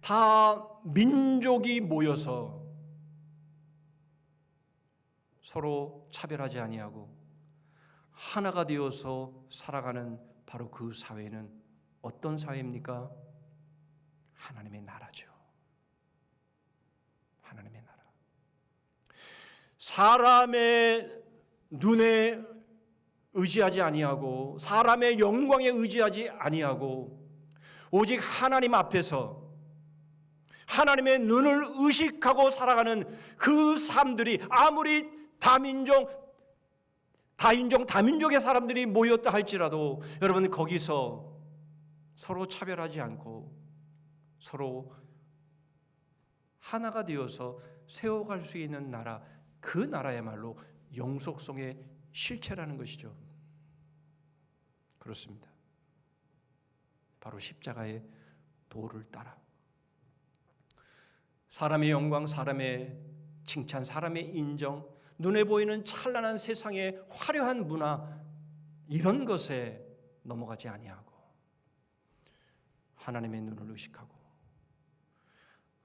다민족이 모여서 서로 차별하지 아니하고 하나가 되어서 살아가는 바로 그 사회는 어떤 사회입니까? 하나님의 나라죠. 하나님의 나라. 사람의 눈에 의지하지 아니하고 사람의 영광에 의지하지 아니하고 오직 하나님 앞에서 하나님의 눈을 의식하고 살아가는 그 삶들이, 아무리 다인종, 다민족의 사람들이 모였다 할지라도 여러분, 거기서 서로 차별하지 않고 서로 하나가 되어서 세워갈 수 있는 나라, 그 나라야말로 영속성의 실체라는 것이죠. 그렇습니다. 바로 십자가의 도를 따라 사람의 영광, 사람의 칭찬, 사람의 인정, 눈에 보이는 찬란한 세상의 화려한 문화, 이런 것에 넘어가지 아니하고 하나님의 눈을 의식하고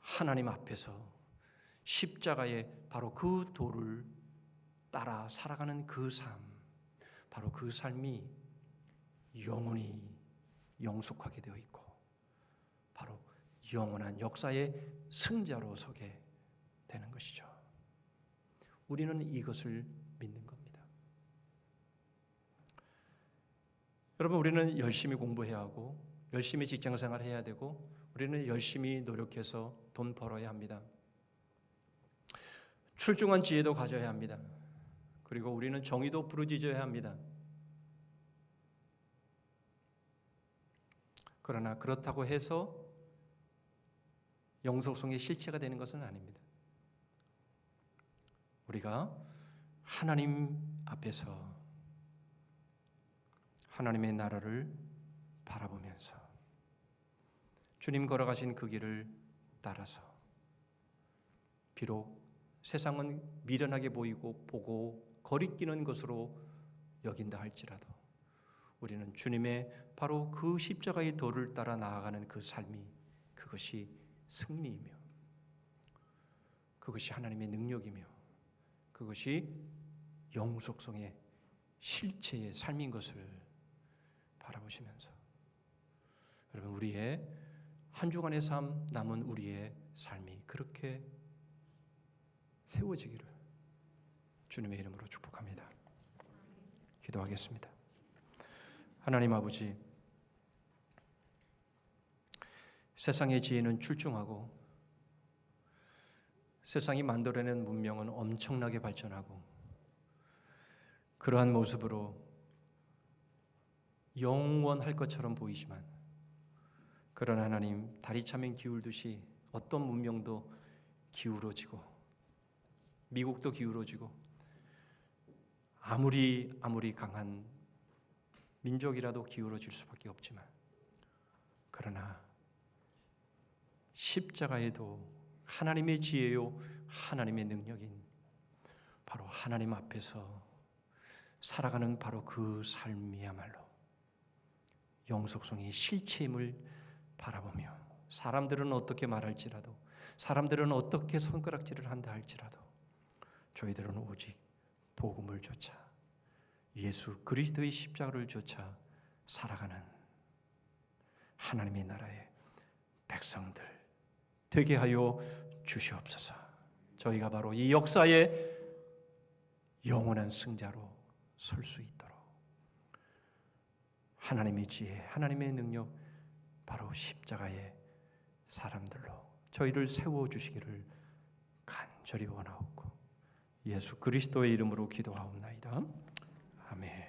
하나님 앞에서 십자가의 바로 그 도를 따라 살아가는 그 삶, 바로 그 삶이 영원히 영속하게 되어 있고 바로 영원한 역사의 승자로 서게 되는 것이죠. 우리는 이것을 믿는 겁니다. 여러분, 우리는 열심히 공부해야 하고 열심히 직장생활 해야 되고 우리는 열심히 노력해서 돈 벌어야 합니다. 출중한 지혜도 가져야 합니다. 그리고 우리는 정의도 부르짖어야 합니다. 그러나 그렇다고 해서 영속성의 실체가 되는 것은 아닙니다. 우리가 하나님 앞에서 하나님의 나라를 바라보면서 주님 걸어가신 그 길을 따라서 비록 세상은 미련하게 보이고 보고 거리끼는 것으로 여긴다 할지라도 우리는 주님의 바로 그 십자가의 도를 따라 나아가는 그 삶이, 그것이 승리이며 그것이 하나님의 능력이며 그것이 영속성의 실체의 삶인 것을 바라보시면서 여러분, 우리의 한 주간의 삶, 남은 우리의 삶이 그렇게 세워지기를 주님의 이름으로 축복합니다. 기도하겠습니다. 하나님 아버지, 세상의 지혜는 출중하고 세상이 만들어낸 문명은 엄청나게 발전하고 그러한 모습으로 영원할 것처럼 보이지만 그러나 하나님, 다리 차면 기울듯이 어떤 문명도 기울어지고 미국도 기울어지고 아무리 강한 민족이라도 기울어질 수밖에 없지만 그러나 십자가에도 하나님의 지혜요 하나님의 능력인 바로 하나님 앞에서 살아가는 바로 그 삶이야말로 영속성의 실체임을 바라보며 사람들은 어떻게 말할지라도 사람들은 어떻게 손가락질을 한다 할지라도 저희들은 오직 복음을 좇아 예수 그리스도의 십자가를 좇아 살아가는 하나님의 나라의 백성들 되게 하여 주시옵소서. 저희가 바로 이 역사의 영원한 승자로 설 수 있도록 하나님의 지혜, 하나님의 능력, 바로 십자가의 사람들로 저희를 세워주시기를 간절히 원하옵고 예수 그리스도의 이름으로 기도하옵나이다. 아멘.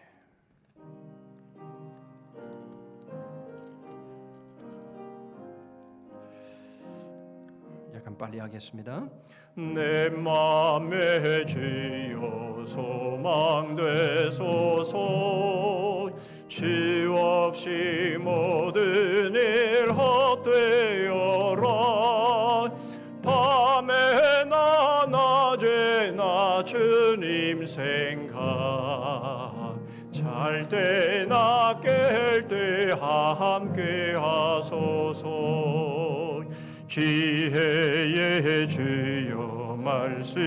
약간 빨리 하겠습니다. 내 맘에 주여 소망되소서. 주 없이 모든 일 헛되어라. 밤에나 낮에나 주님 생각, 잘 때나 깰 때 함께 하소서. 지혜의 주여 말씀으로서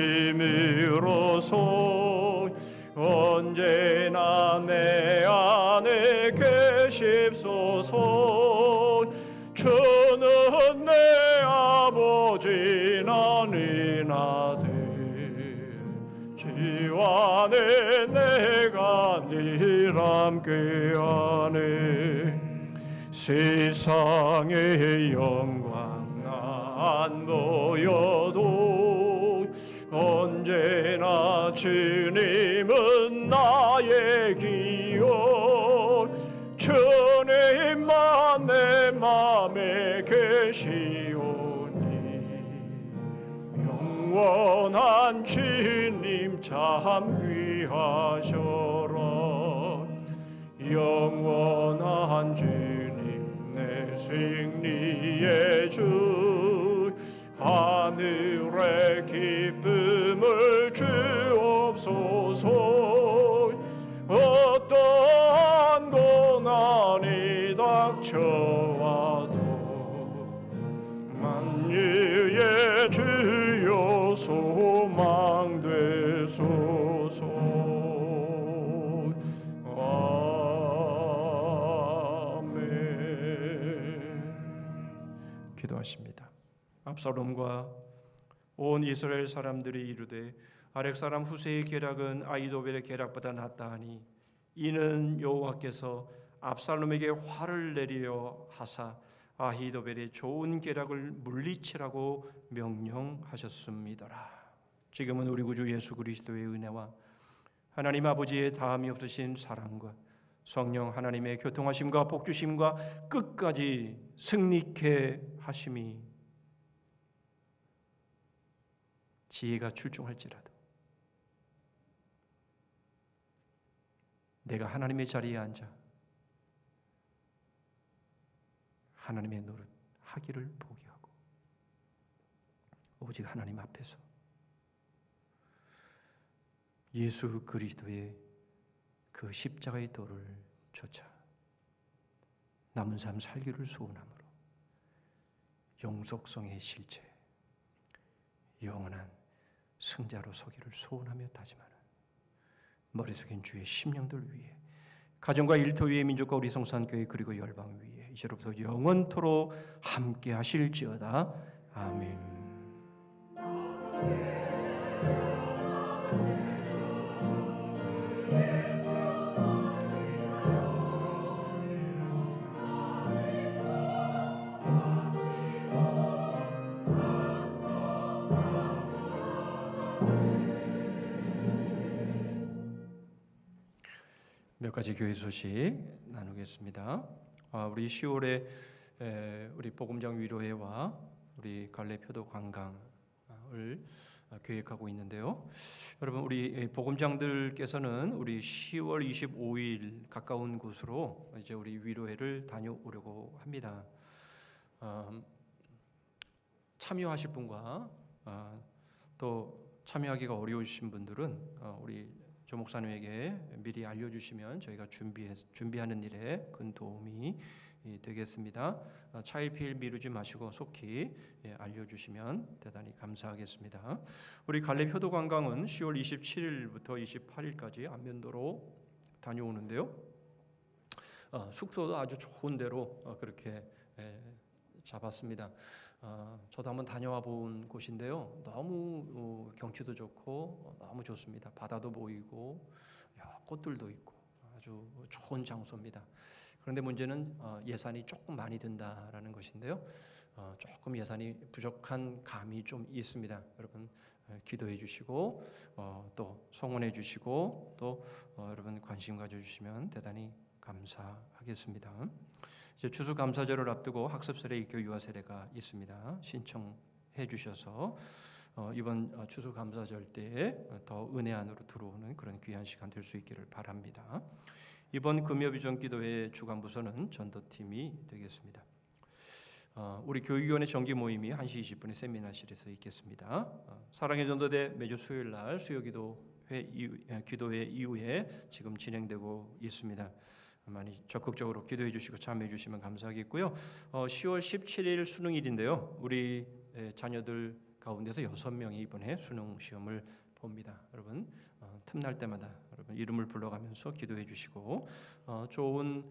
언제나 내 안에 계십소서. 주는 내 아버지 나는 아들, 주 안에 내가 늘 함께하네. 세상의 영광 안 보여도 언제나 주님은 나의 기억. 주님만 내 맘에 계시오니 영원한 주님 참 귀하셔라. 영원한 주님 내 승리의 주 하늘의 기쁨을 주옵소서. 어떠한 고난이 닥쳐와도 만유의 주여 소망되소서. 아멘. 기도하십니다. 압살롬과 온 이스라엘 사람들이 이르되 아렉 사람 후세의 계략은 아히도벨의 계략보다 낫다 하니 이는 여호와께서 압살롬에게 화를 내리려 하사 아히도벨의 좋은 계략을 물리치라고 명령하셨습니다라. 지금은 우리 구주 예수 그리스도의 은혜와 하나님 아버지의 다함이 없으신 사랑과 성령 하나님의 교통하심과 복주심과 끝까지 승리케 하심이 지혜가 출중할지라도 내가 하나님의 자리에 앉아 하나님의 노릇 하기를 포기하고 오직 하나님 앞에서 예수 그리스도의 그 십자가의 도를 쫓아 남은 삶 살기를 소원함으로 영속성의 실체 영원한 승자로 서기를 소원하며 다짐하는 머리 숙인 주의 심령들 위해 가정과 일터 위에 민족과 우리 성산교회 그리고 열방 위에 이제로부터 영원토록 함께 하실지어다. 아멘. 몇 가지 교회 소식 나누겠습니다. 우리 10월에 우리 복음장 위로회와 우리 갈래 표도 관광을 계획하고 있는데요. 여러분 우리 복음장들께서는 우리 10월 25일 가까운 곳으로 이제 우리 위로회를 다녀오려고 합니다. 참여하실 분과 또 참여하기가 어려우신 분들은 우리 조 목사님에게 미리 알려주시면 저희가 준비하는 일에 큰 도움이 되겠습니다. 차일피일 미루지 마시고 속히 알려주시면 대단히 감사하겠습니다. 우리 갈래 표도 관광은 10월 27일부터 28일까지 안면도로 다녀오는데요. 숙소도 아주 좋은 데로 그렇게 잡았습니다. 저도 한번 다녀와 본 곳인데요. 너무 경치도 좋고 너무 좋습니다. 바다도 보이고 꽃들도 있고 아주 좋은 장소입니다. 그런데 문제는 예산이 조금 많이 든다라는 것인데요. 조금 예산이 부족한 감이 좀 있습니다. 여러분 기도해 주시고 또 성원해 주시고 또 여러분 관심 가져주시면 대단히 감사하겠습니다. 이제 추수감사절을 앞두고 학습설에 입교 유아 세례가 있습니다. 신청해 주셔서 이번 추수감사절 때에 더 은혜 안으로 들어오는 그런 귀한 시간 될 수 있기를 바랍니다. 이번 금요비전 기도회 주간부서는 전도팀이 되겠습니다. 우리 교육위원회 정기 모임이 1시 20분에 세미나실에서 있겠습니다. 사랑의 전도대 매주 수요일 날 기도회 이후에 지금 진행되고 있습니다. 많이 적극적으로 기도해 주시고 참여해 주시면 감사하겠고요. 10월 17일 수능일인데요. 우리 자녀들 가운데서 6명이 이번에 수능 시험을 봅니다. 여러분 틈날 때마다 여러분 이름을 불러가면서 기도해 주시고 좋은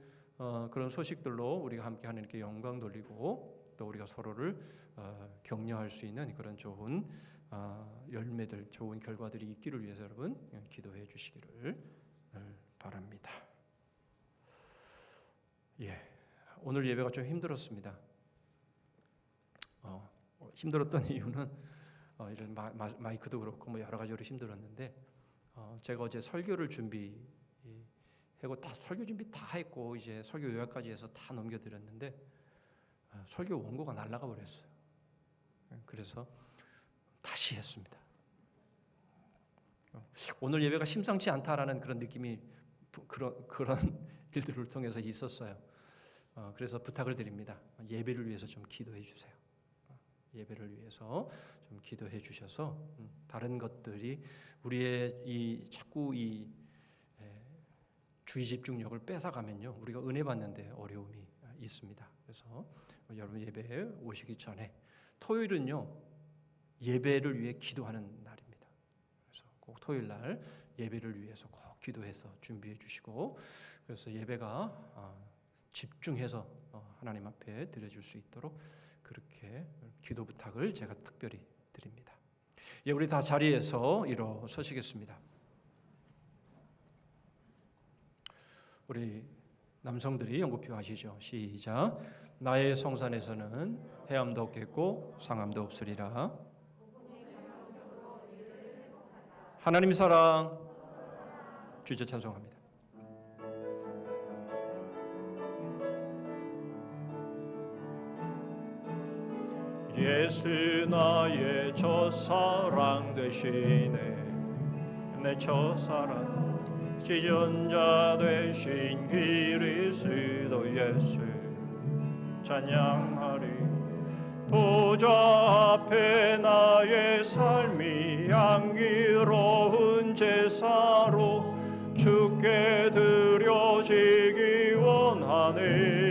그런 소식들로 우리가 함께 하나님께 영광 돌리고 또 우리가 서로를 격려할 수 있는 그런 좋은 열매들, 좋은 결과들이 있기를 위해서 여러분 기도해 주시기를 바랍니다. 오늘 예배가 좀 힘들었습니다. 힘들었던 이유는 이런 마이크도 그렇고 뭐 여러 가지로 힘들었는데 제가 어제 설교를 준비하고 다 설교 준비 다 했고 이제 설교 요약까지 해서 다 넘겨드렸는데 설교 원고가 날아가 버렸어요. 그래서 다시 했습니다. 오늘 예배가 심상치 않다라는 그런 느낌이 그런 일들을 통해서 있었어요. 그래서 부탁을 드립니다. 예배를 위해서 좀 기도해 주세요. 예배를 위해서 좀 기도해 주셔서 다른 것들이 우리의 자꾸 주의 집중력을 뺏어가면요, 우리가 은혜 받는데 어려움이 있습니다. 그래서 여러분 예배에 오시기 전에 토요일은요 예배를 위해 기도하는 날입니다. 그래서 꼭 토요일 날 예배를 위해서 꼭 기도해서 준비해 주시고, 그래서 예배가 집중해서 하나님 앞에 드려줄 수 있도록 그렇게 기도 부탁을 제가 특별히 드립니다. 예, 우리 다 자리에서 일어서시겠습니다. 우리 남성들이 연구표 하시죠. 시작. 나의 성산에서는 해함도 없겠고 상함도 없으리라. 하나님 사랑 주제 찬송합니다. 예수 나의 첫사랑 되시네. 내 첫사랑 지존자 되신 그리스도 예수 찬양하리. 보좌 앞에 나의 삶이 향기로운 제사로 주께 드려지기 원하네.